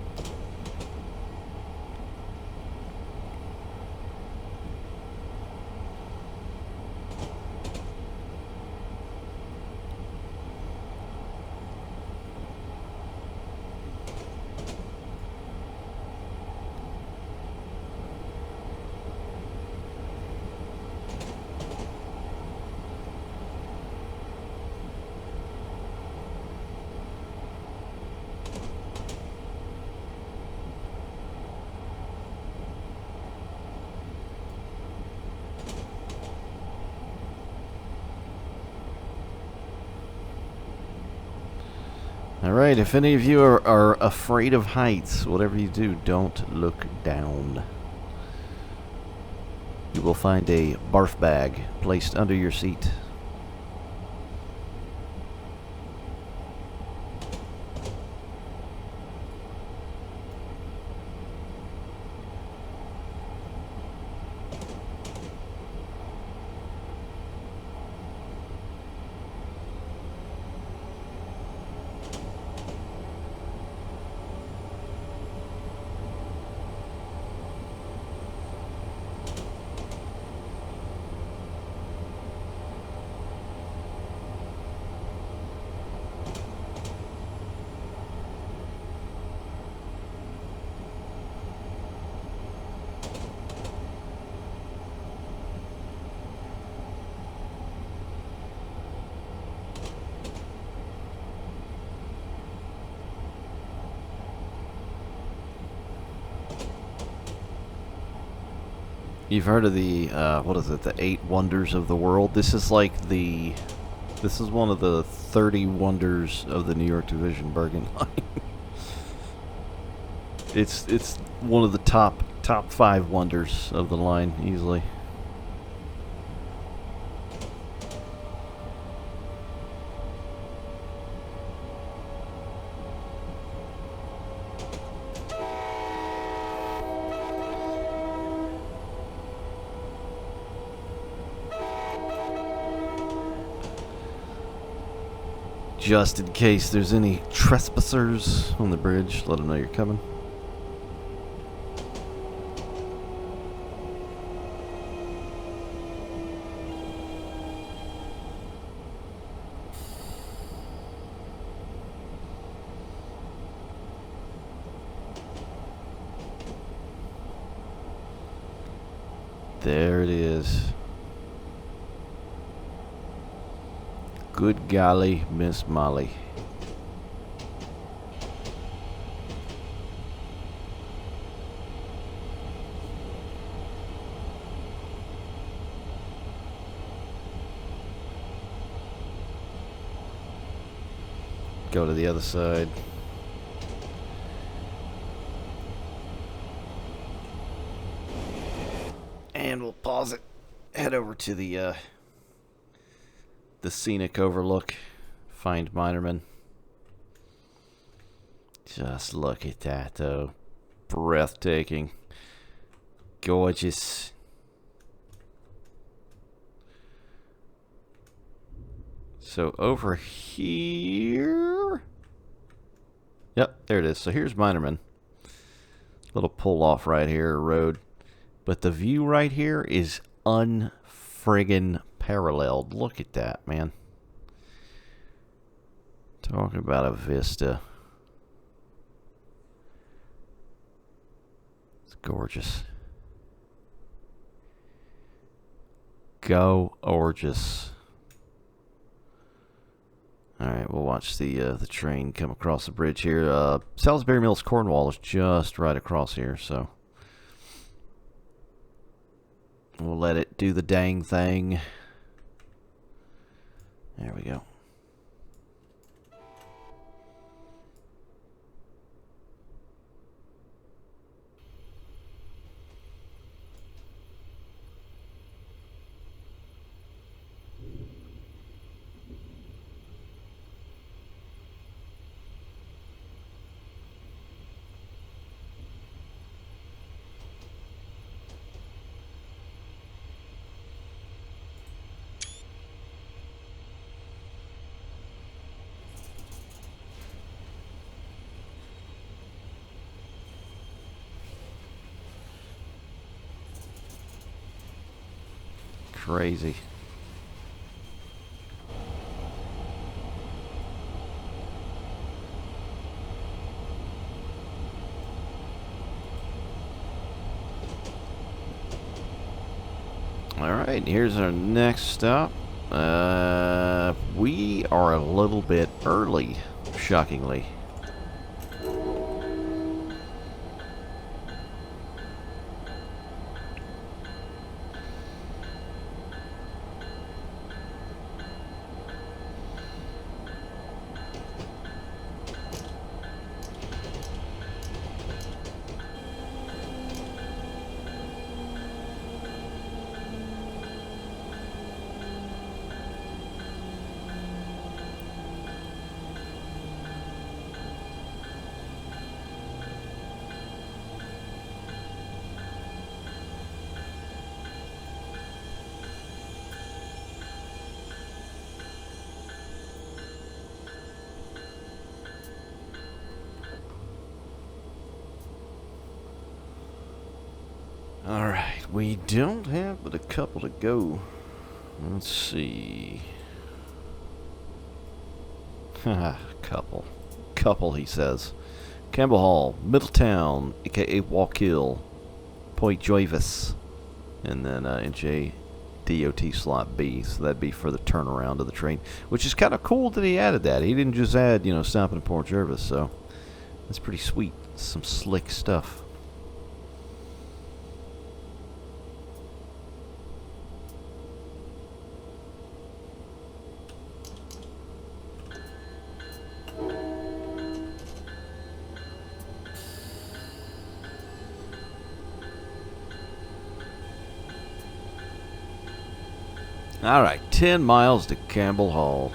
Alright, if any of you are afraid of heights, whatever you do, don't look down. You will find a barf bag placed under your seat. You've heard of the, what is it, the 8 wonders of the world? This is like this is one of the 30 wonders of the New York Division Bergen Line. It's one of the top 5 wonders of the line, easily. just in case there's any trespassers on the bridge. Let them know you're coming. There it is. Good golly, Miss Molly. Go to the other side. And we'll pause it. Head over to the scenic overlook. Find Minerman. Just look at that, though. Breathtaking. Gorgeous. So over here. Yep, there it is. So here's Minerman. Little pull off right here, road. But the view right here is unfriggin' paralleled. Look at that, man. Talking about a vista. It's gorgeous. Gorgeous. Alright, we'll watch the train come across the bridge here. Salisbury Mills, Cornwall is just right across here, so we'll let it do the dang thing. There we go. Crazy. Alright, here's our next stop. We are a little bit early, shockingly. Alright, we don't have but a couple to go. Let's see. Haha, couple, he says. Campbell Hall, Middletown, aka Walk Hill, Port Jervis, and then NJ DOT slot B. So that'd be for the turnaround of the train, which is kind of cool that he added that. He didn't just add, stopping at Port Jervis, so that's pretty sweet. Some slick stuff. Alright, 10 miles to Campbell Hall.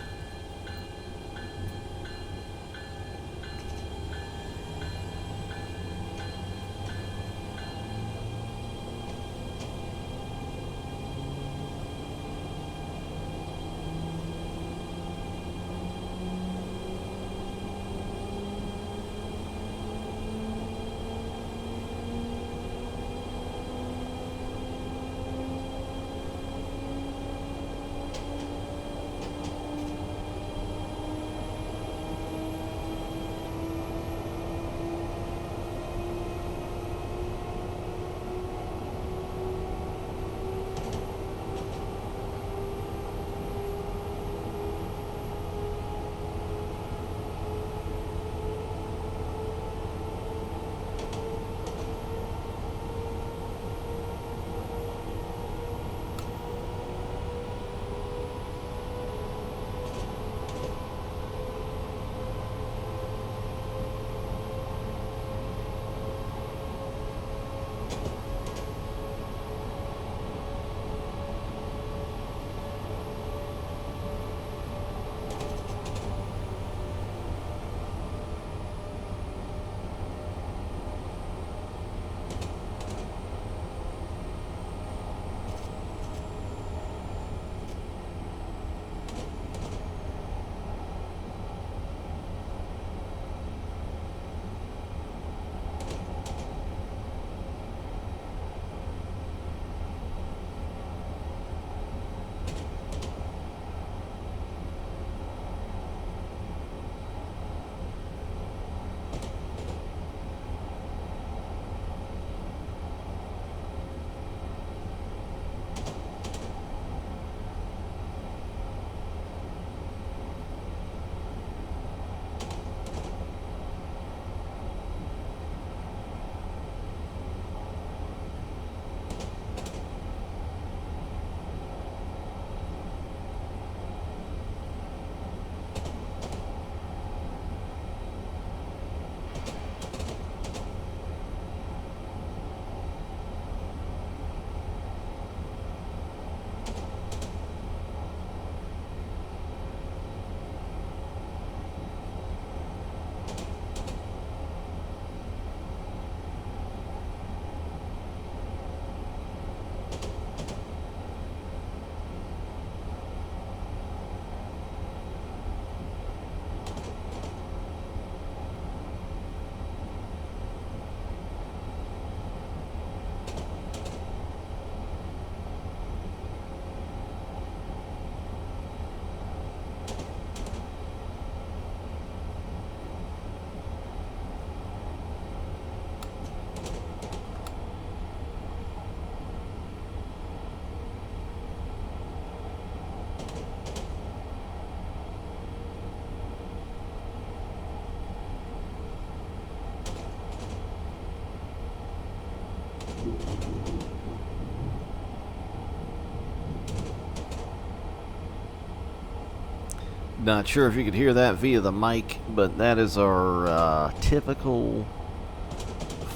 Not sure if you could hear that via the mic, but that is our typical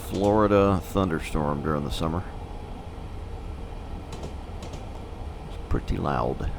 Florida thunderstorm during the summer. It's pretty loud.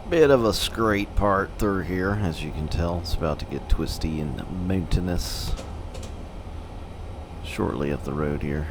Bit of a straight part through here, as you can tell. It's about to get twisty and mountainous shortly up the road here.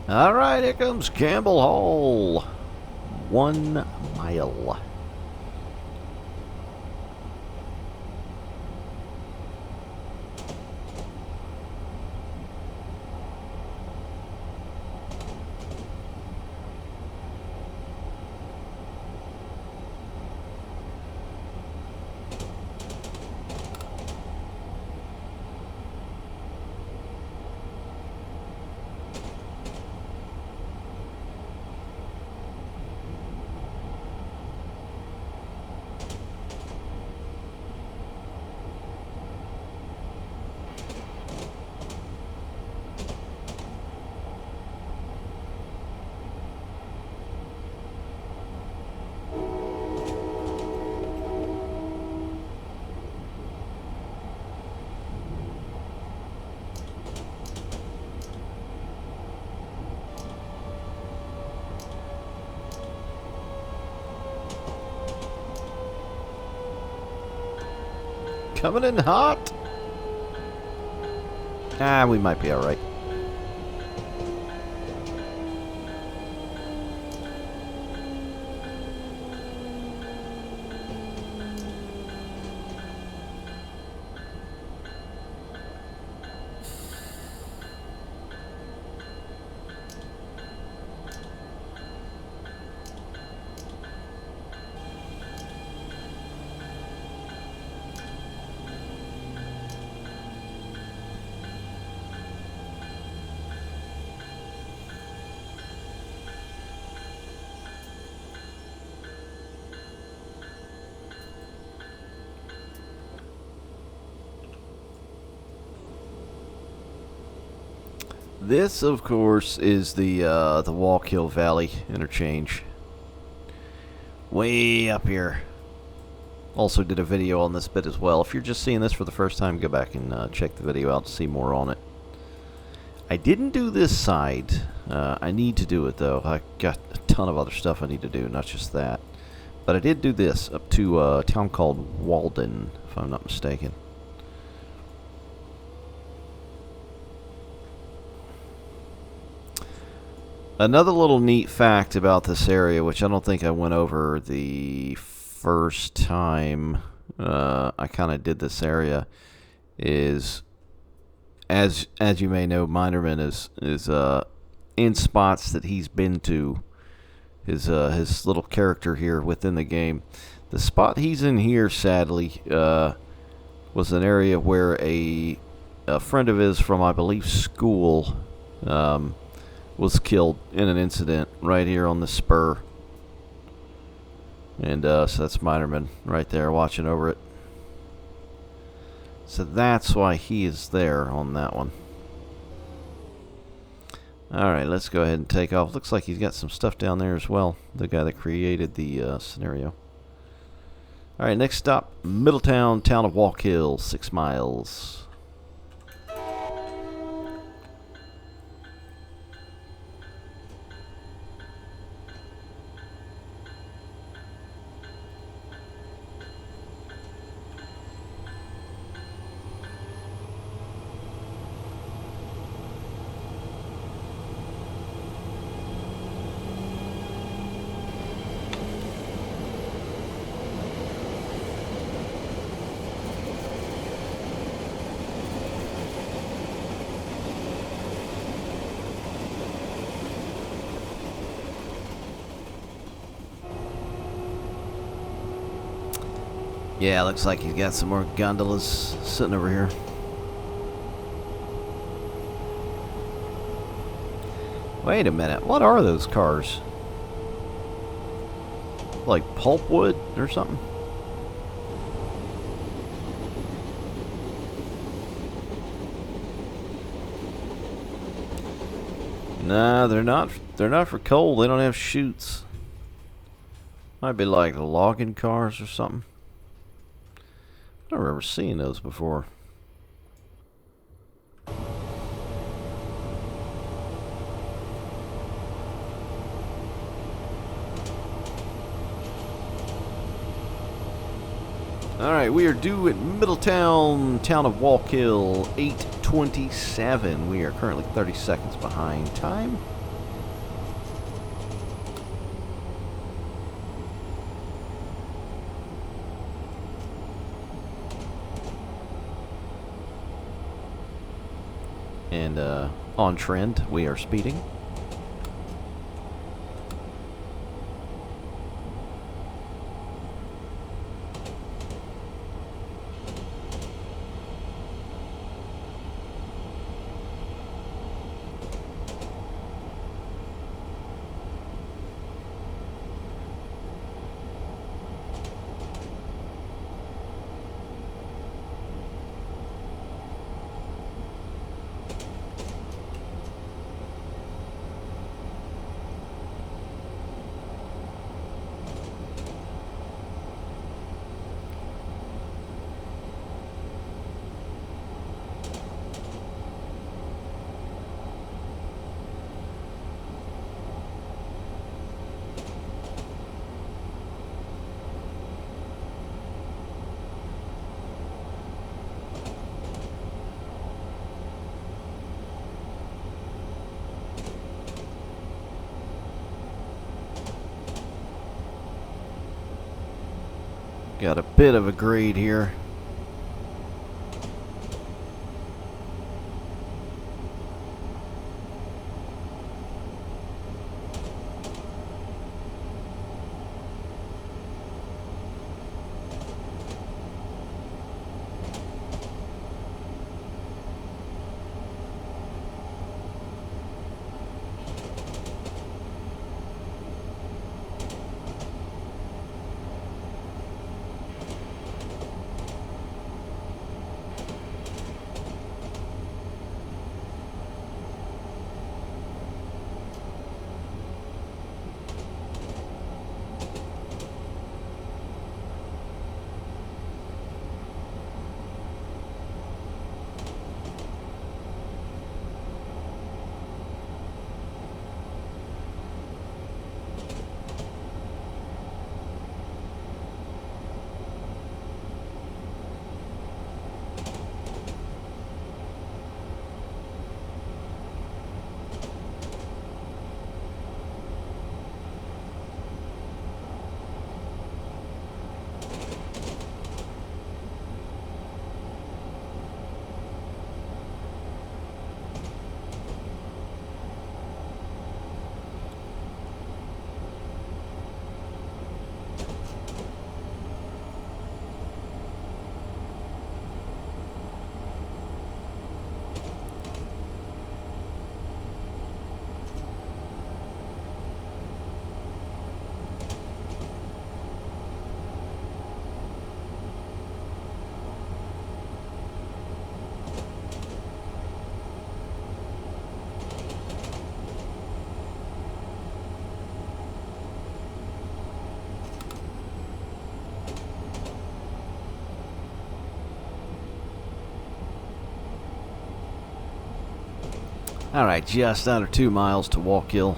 Alright, here comes Campbell Hall. 1 mile. Coming in hot. Ah, we might be alright. This, of course, is the Wallkill Valley Interchange. Way up here. Also did a video on this bit as well. If you're just seeing this for the first time, go back and check the video out to see more on it. I didn't do this side. I need to do it, though. I got a ton of other stuff I need to do, not just that. But I did do this up to a town called Walden, if I'm not mistaken. Another little neat fact about this area, which I don't think I went over the first time I kind of did this area, is as you may know, Minerman is in spots that he's been to. His little character here within the game. The spot he's in here, sadly, was an area where a friend of his from, I believe, school was killed in an incident right here on the spur. And so that's Minerman right there watching over it. So that's why he is there on that one. Alright, let's go ahead and take off. Looks like he's got some stuff down there as well. The guy that created the scenario. Alright, next stop, Middletown, town of Wallkill, 6 miles. Yeah, looks like he's got some more gondolas sitting over here. Wait a minute, what are those cars? Like pulpwood or something? Nah, they're not for coal. They don't have chutes. Might be like logging cars or something. I don't remember seeing those before. Alright, we are due at Middletown, town of Wallkill, 8:27. We are currently 30 seconds behind time. and on trend. We are speeding. Got a bit of a grade here. Alright, just under 2 miles to Wallkill.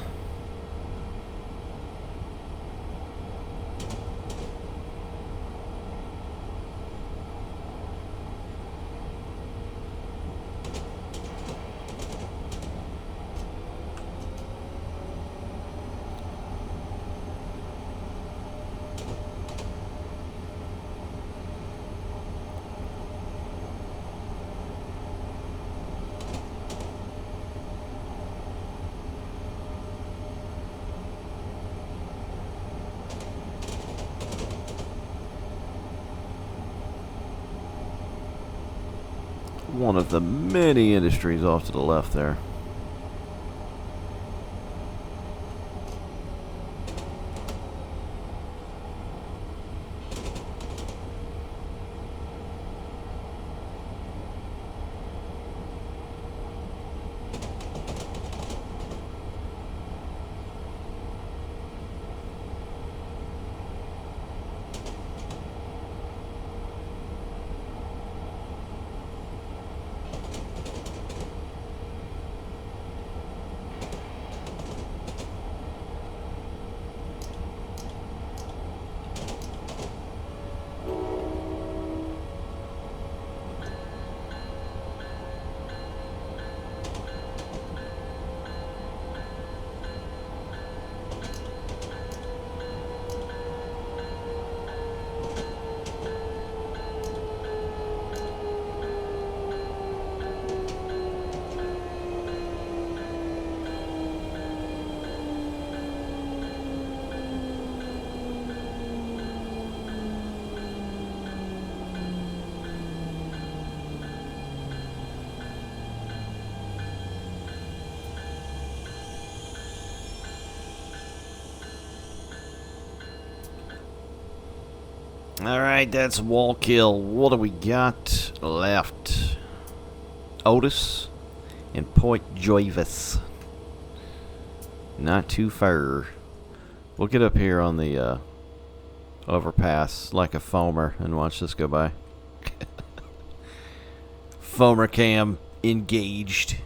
One of the many industries off to the left there. Alright, that's Wallkill. What do we got left? Otis and Port Jervis. Not too far. We'll get up here on the overpass like a foamer and watch this go by. Foamer cam engaged.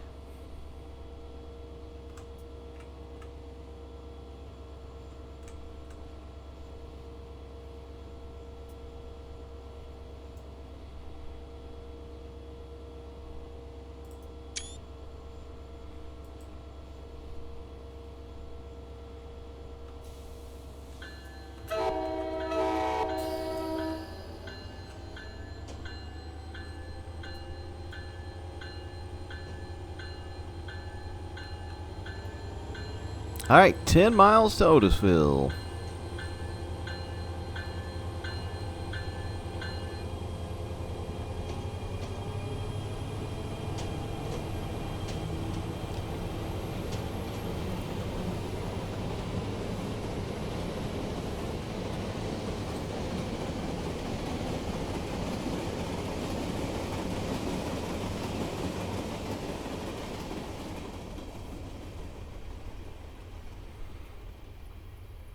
Alright, 10 miles to Otisville.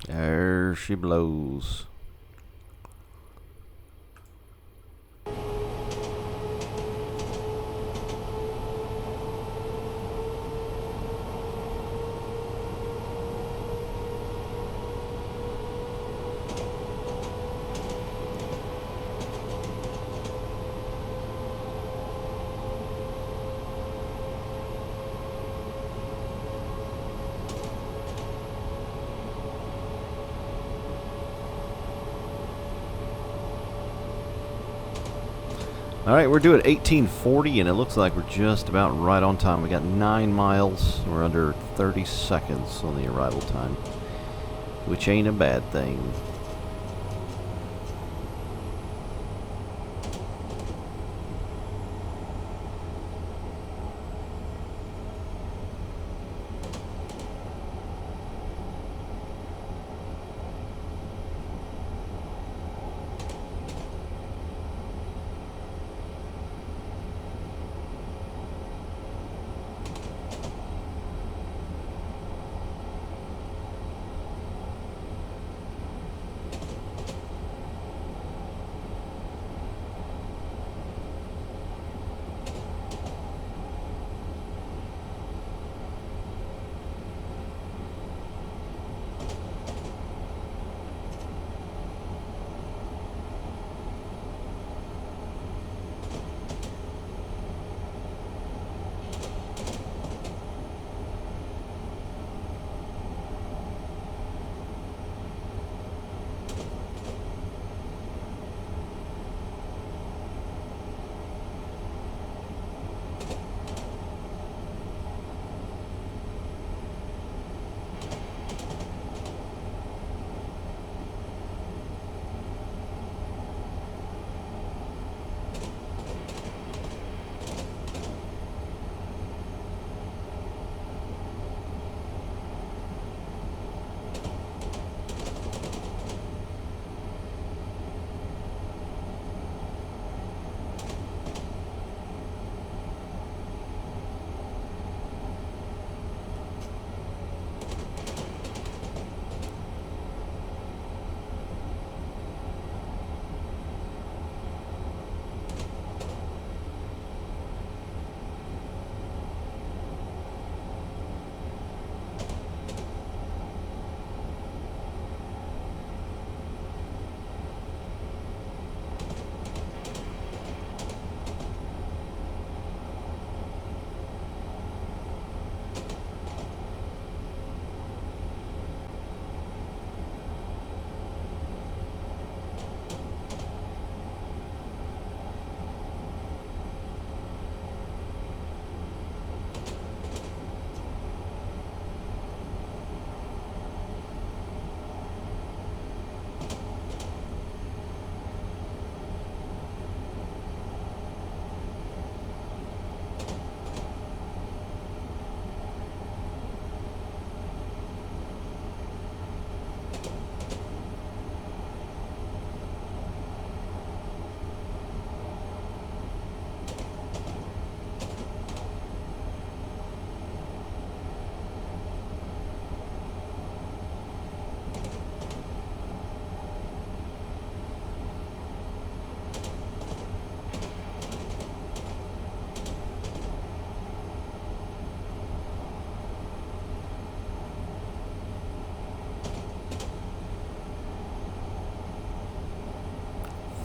There she blows. Alright, we're doing 1840, and it looks like we're just about right on time. We got 9 miles. We're under 30 seconds on the arrival time, which ain't a bad thing.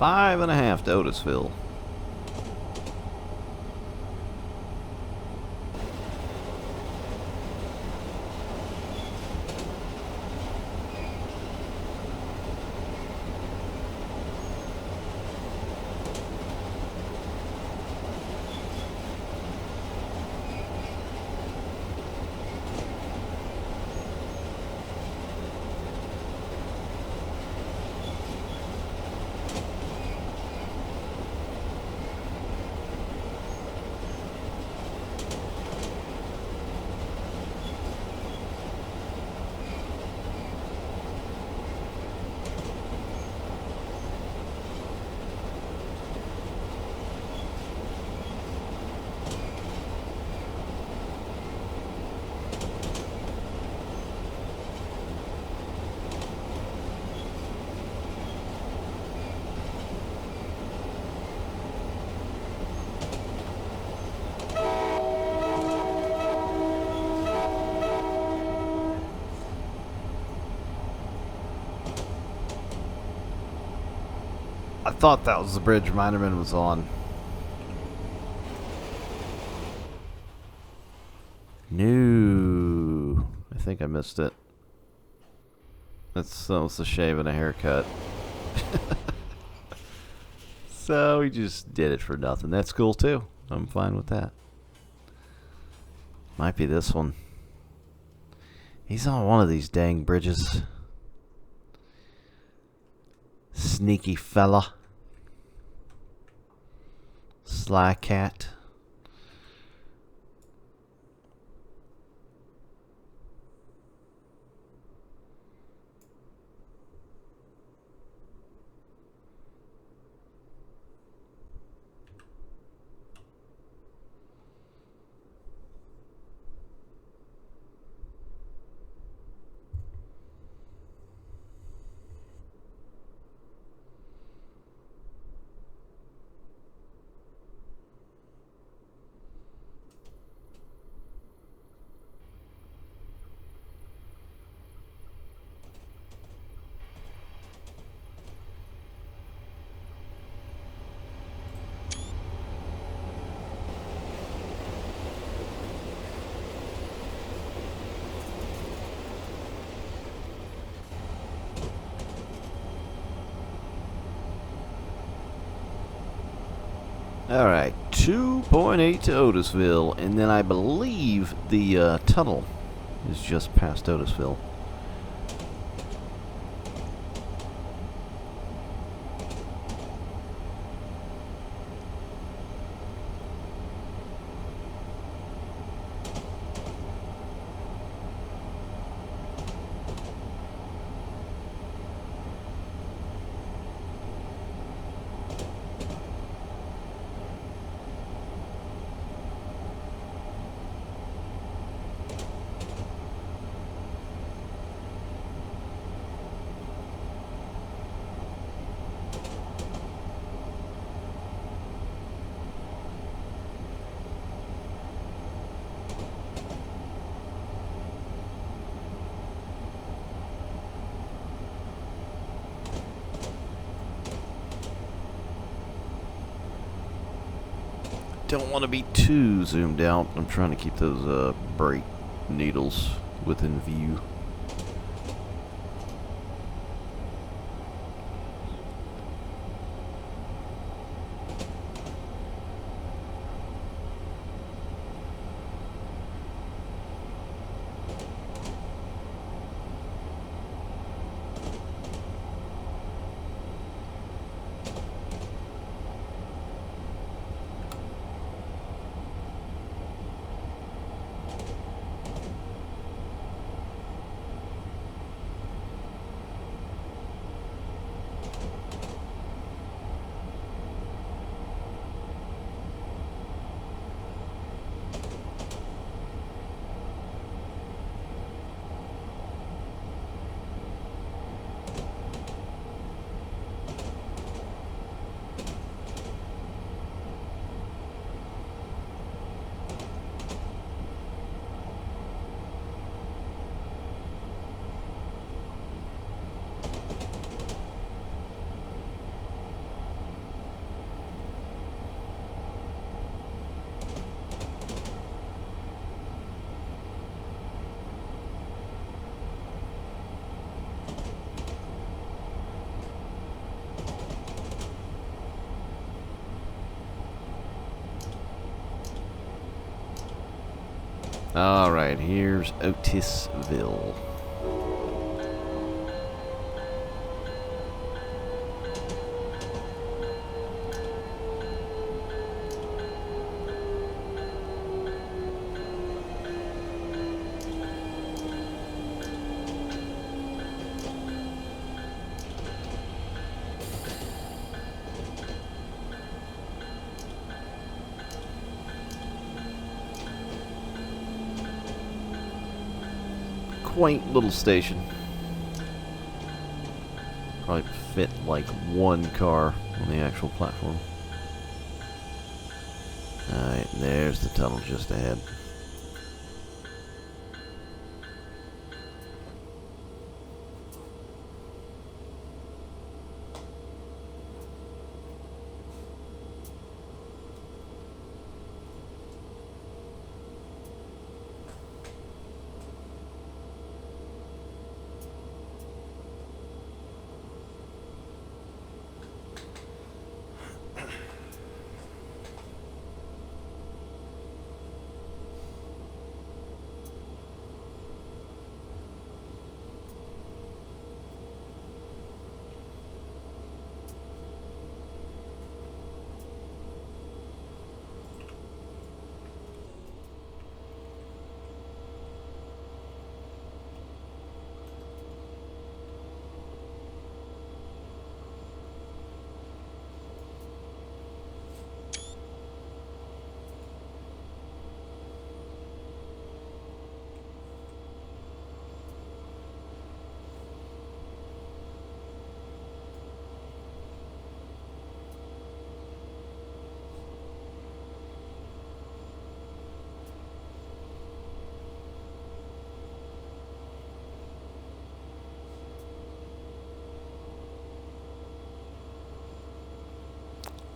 5.5 to Otisville. I thought that was the bridge Harriman was on. No. I think I missed it. That's almost a shave and a haircut. So he just did it for nothing. That's cool too. I'm fine with that. Might be this one. He's on one of these dang bridges. Sneaky fella. Sly cat. Alright, 2.8 to Otisville, and then I believe the tunnel is just past Otisville. Don't want to be too zoomed out. I'm trying to keep those brake needles within view. Alright, here's Otisville. Quaint little station. Probably fit like one car on the actual platform. Alright, there's the tunnel just ahead.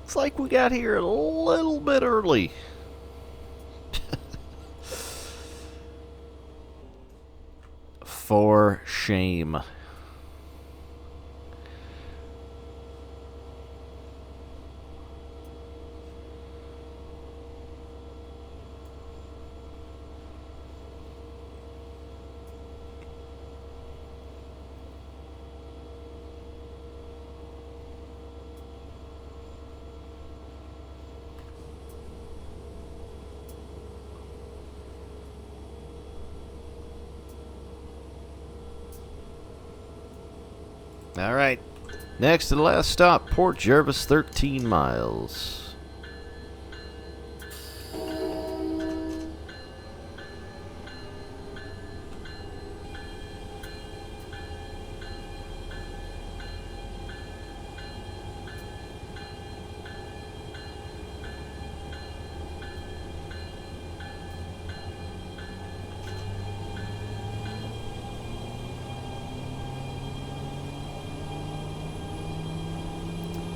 Looks like we got here a little bit early. For shame. All right, next to the last stop, Port Jervis, 13 miles.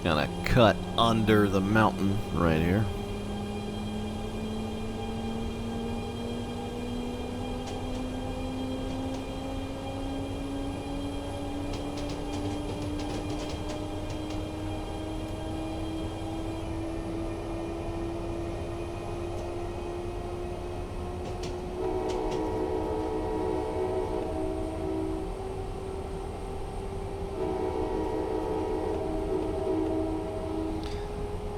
Gonna cut under the mountain right here.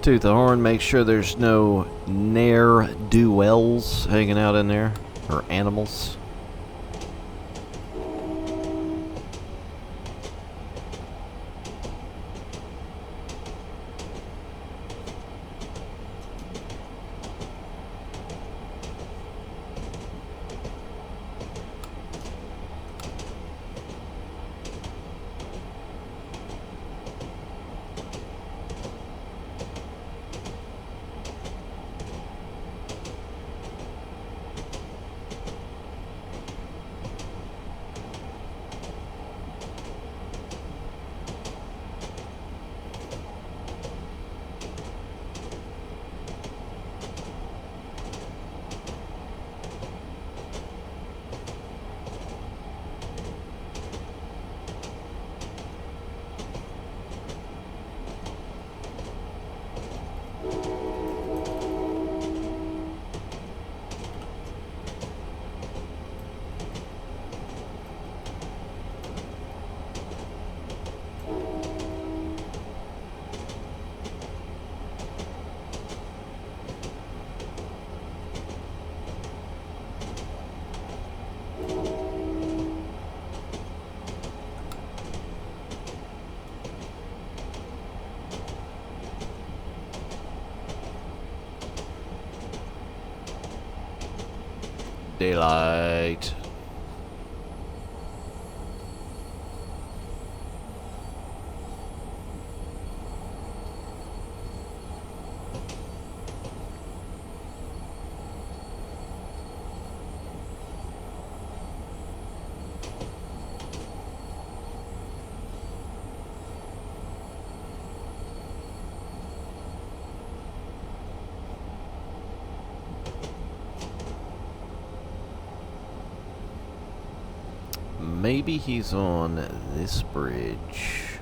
Toot the horn, make sure there's no ne'er-do-wells hanging out in there, or animals. Daylight. Maybe he's on this bridge.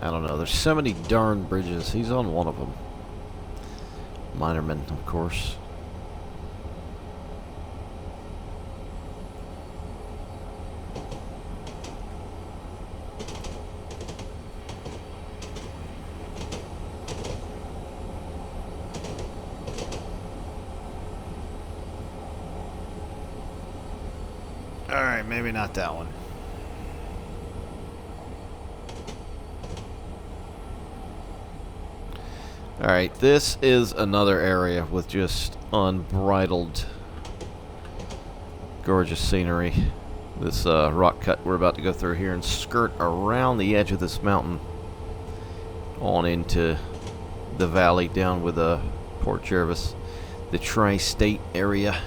I don't know. There's so many darn bridges. He's on one of them. Minerman, of course. Alright, maybe not that one. Alright, this is another area with just unbridled, gorgeous scenery. This rock cut we're about to go through here and skirt around the edge of this mountain on into the valley down with Port Jervis, the tri-state area.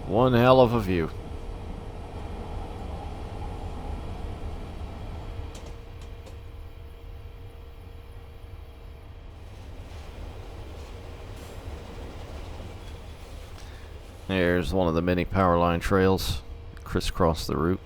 One hell of a view. There's one of the many power line trails crisscross the route.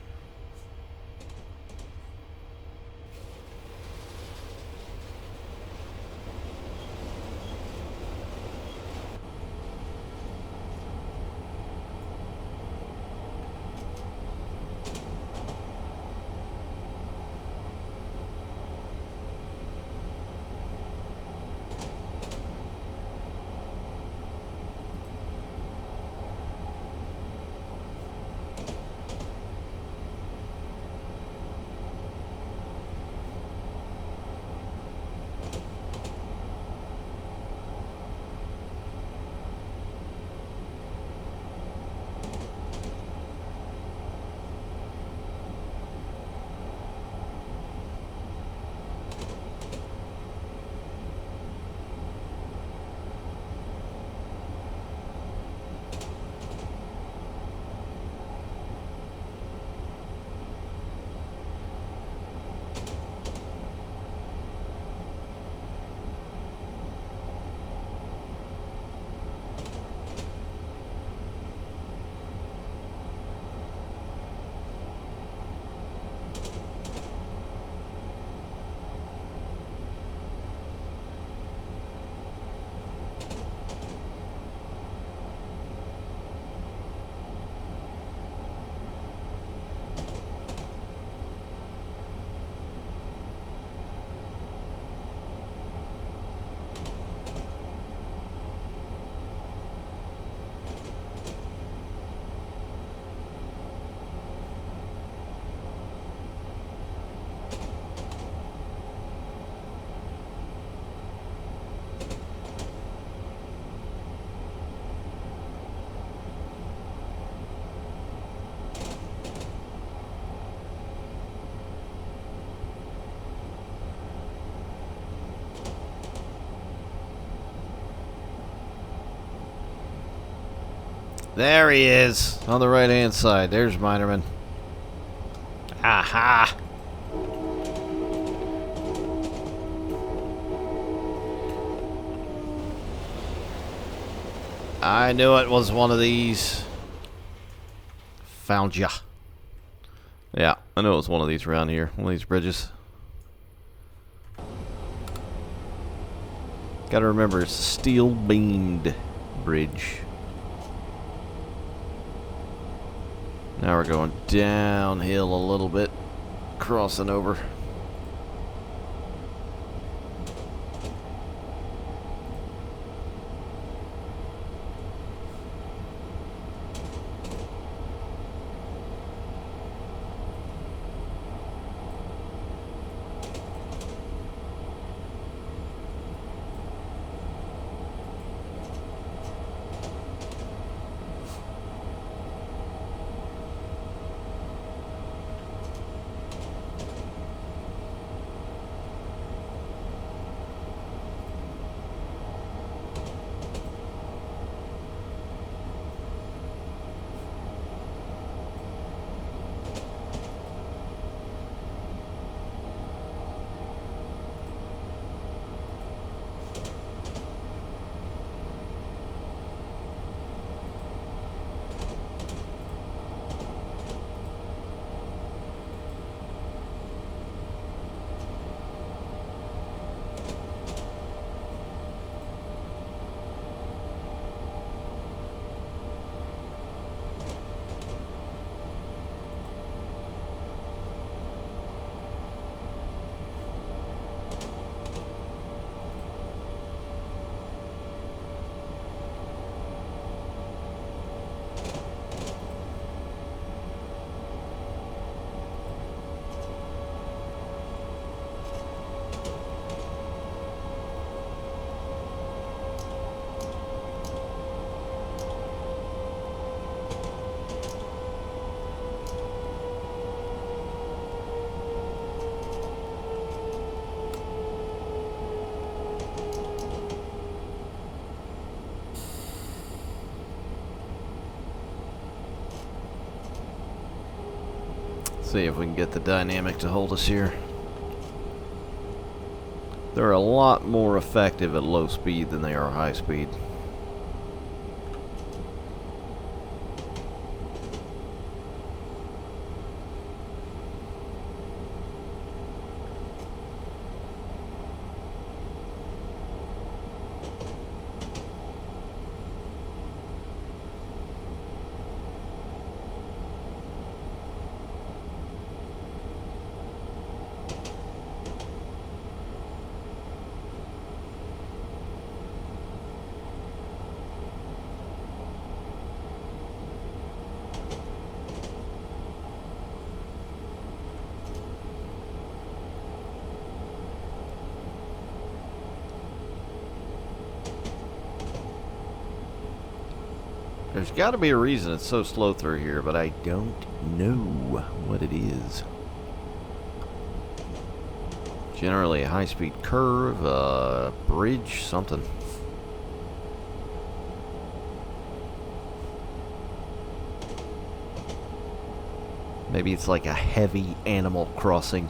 There he is, on the right-hand side. There's Minerman. Aha! I knew it was one of these. Found ya. Yeah, I know it was one of these around here. One of these bridges. Gotta remember, it's a steel-beamed bridge. Now we're going downhill a little bit. Crossing over. See if we can get the dynamic to hold us here. They're a lot more effective at low speed than they are high speed. There's got to be a reason it's so slow through here, but I don't know what it is. Generally a high-speed curve, bridge, something. Maybe it's like a heavy Animal Crossing.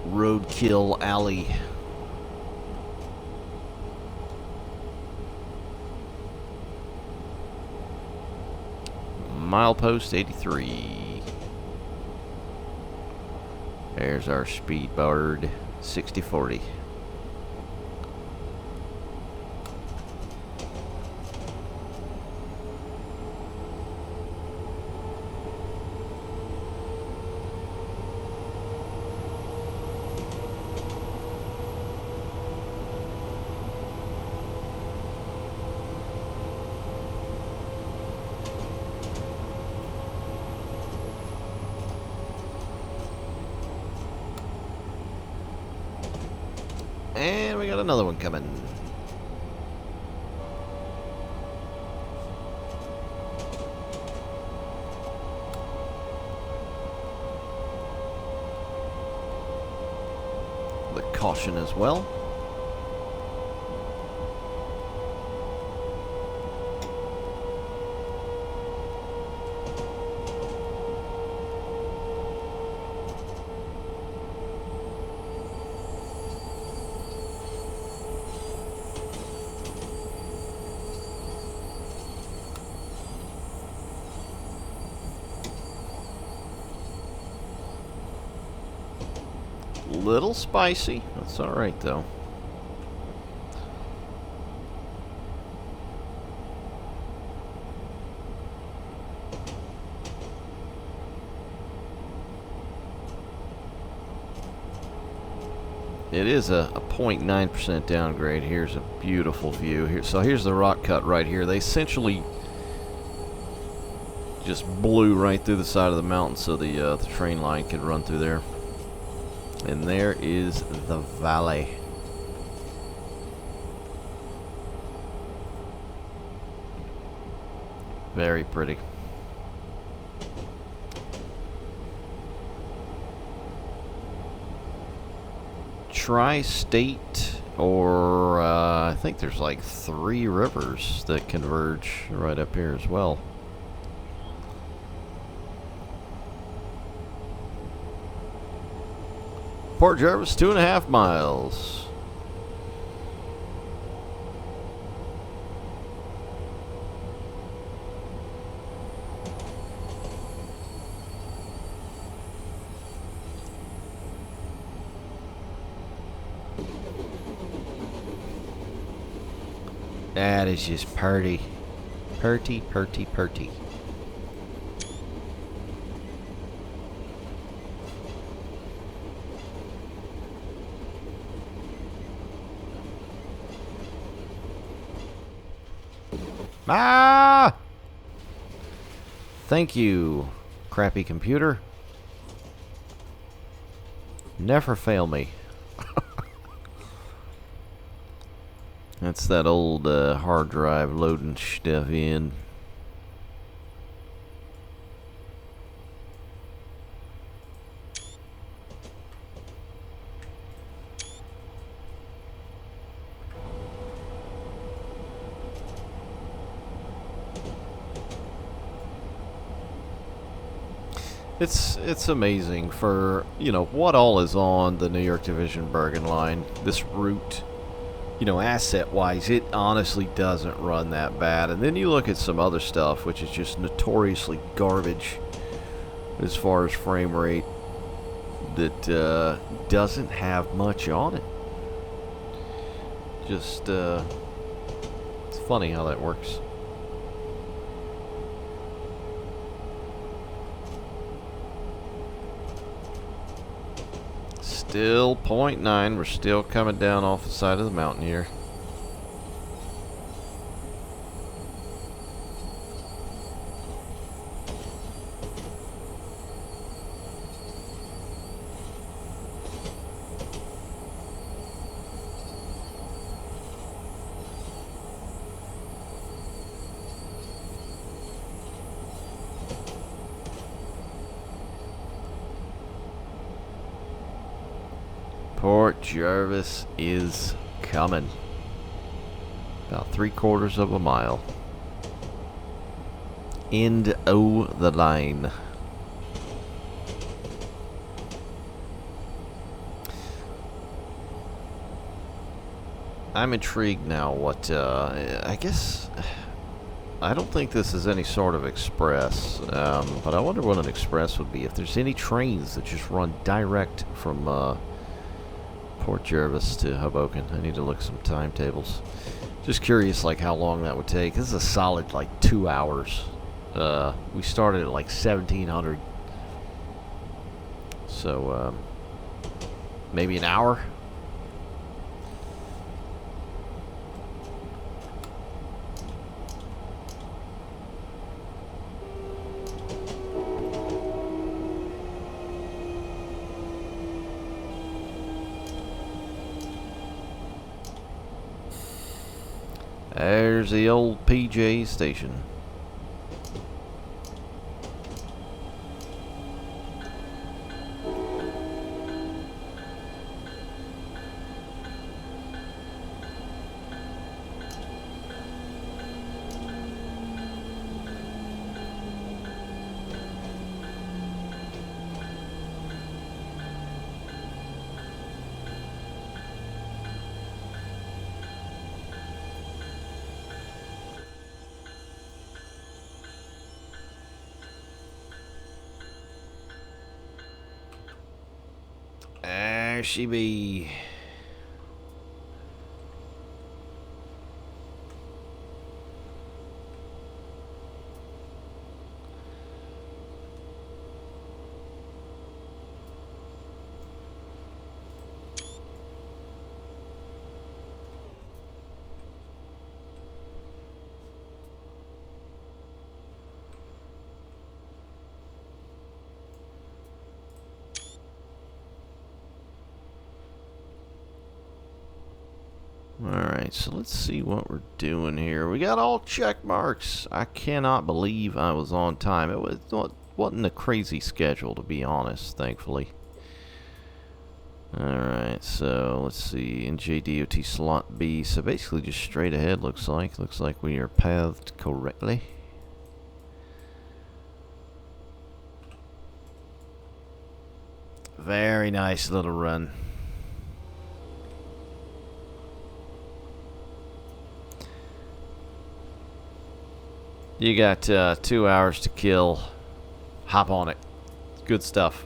Roadkill alley. Milepost 83. There's our speed board, 60/40. And we got another one coming. The caution as well. little spicy. That's all right, though. It is a 0.9% downgrade. Here's a beautiful view here. So here's the rock cut right here. They essentially just blew right through the side of the mountain so the train line could run through there. And there is the valley. Very pretty. Tri-state, or I think there's like 3 rivers that converge right up here as well. Port Jervis, 2.5 miles. That is just purty. Purty, purty, purty. Ah! Thank you, crappy computer. Never fail me. That's that old hard drive loading stuff in. It's amazing for, you know, what all is on the New York Division Bergen Line. This route, you know, asset-wise, it honestly doesn't run that bad. And then you look at some other stuff, which is just notoriously garbage as far as frame rate, that doesn't have much on it. Just, it's funny how that works. Still 0.9. We're still coming down off the side of the mountain here. Port Jervis is coming. About 3/4 of a mile. End o' the line. I'm intrigued now what, I guess, I don't think this is any sort of express, but I wonder what an express would be. If there's any trains that just run direct from, Port Jervis to Hoboken. I need to look at some timetables. Just curious, like, how long that would take. This is a solid, like, 2 hours. We started at, like, 1700. So, maybe an hour? There's the old PJ station. There she be. Alright, so let's see what we're doing here. We got all check marks. I cannot believe I was on time. It wasn't a crazy schedule, to be honest, thankfully. Alright, so let's see. NJDOT slot B. So basically just straight ahead, looks like. Looks like we are pathed correctly. Very nice little run. You got 2 hours to kill. Hop on it. Good stuff.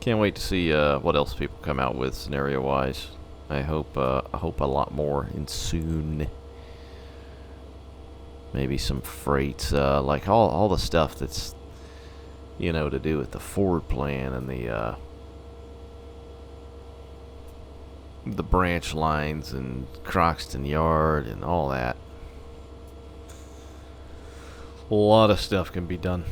Can't wait to see what else people come out with scenario-wise. I hope a lot more in soon. Maybe some freight, like all the stuff that's, you know, to do with the forward plan and the branch lines and Croxton Yard and all that. A lot of stuff can be done.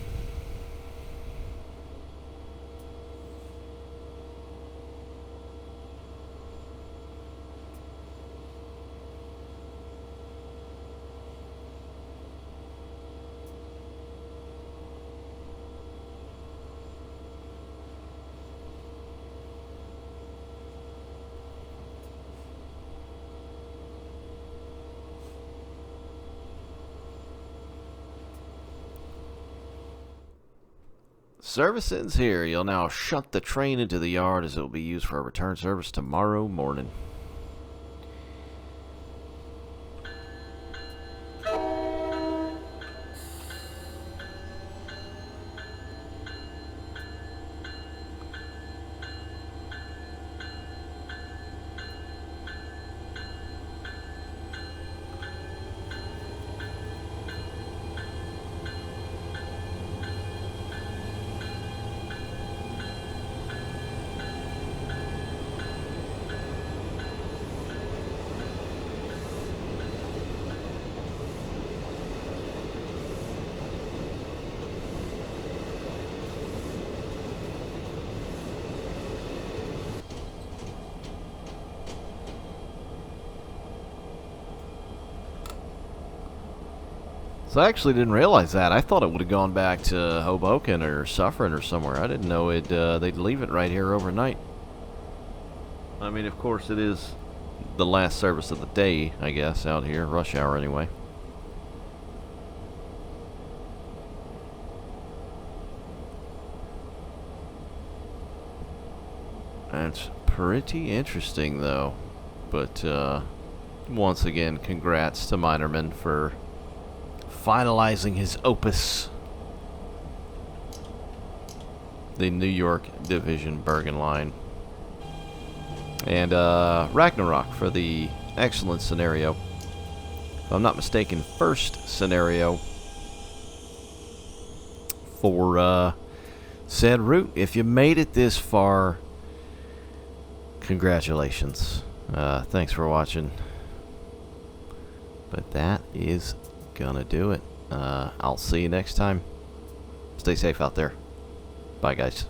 Service ends here. You'll now shunt the train into the yard as it will be used for a return service tomorrow morning. So I actually didn't realize that. I thought it would have gone back to Hoboken or Suffern or somewhere. I didn't know they'd leave it right here overnight. I mean, of course, it is the last service of the day, I guess, out here. Rush hour, anyway. That's pretty interesting, though. But, once again, congrats to Minerman for finalizing his opus, the New York Division Bergen Line, and Ragnarok for the excellent scenario. If I'm not mistaken, first scenario for said route. If you made it this far, congratulations. Thanks for watching. But that is gonna do it. I'll see you next time. Stay safe out there. Bye, guys.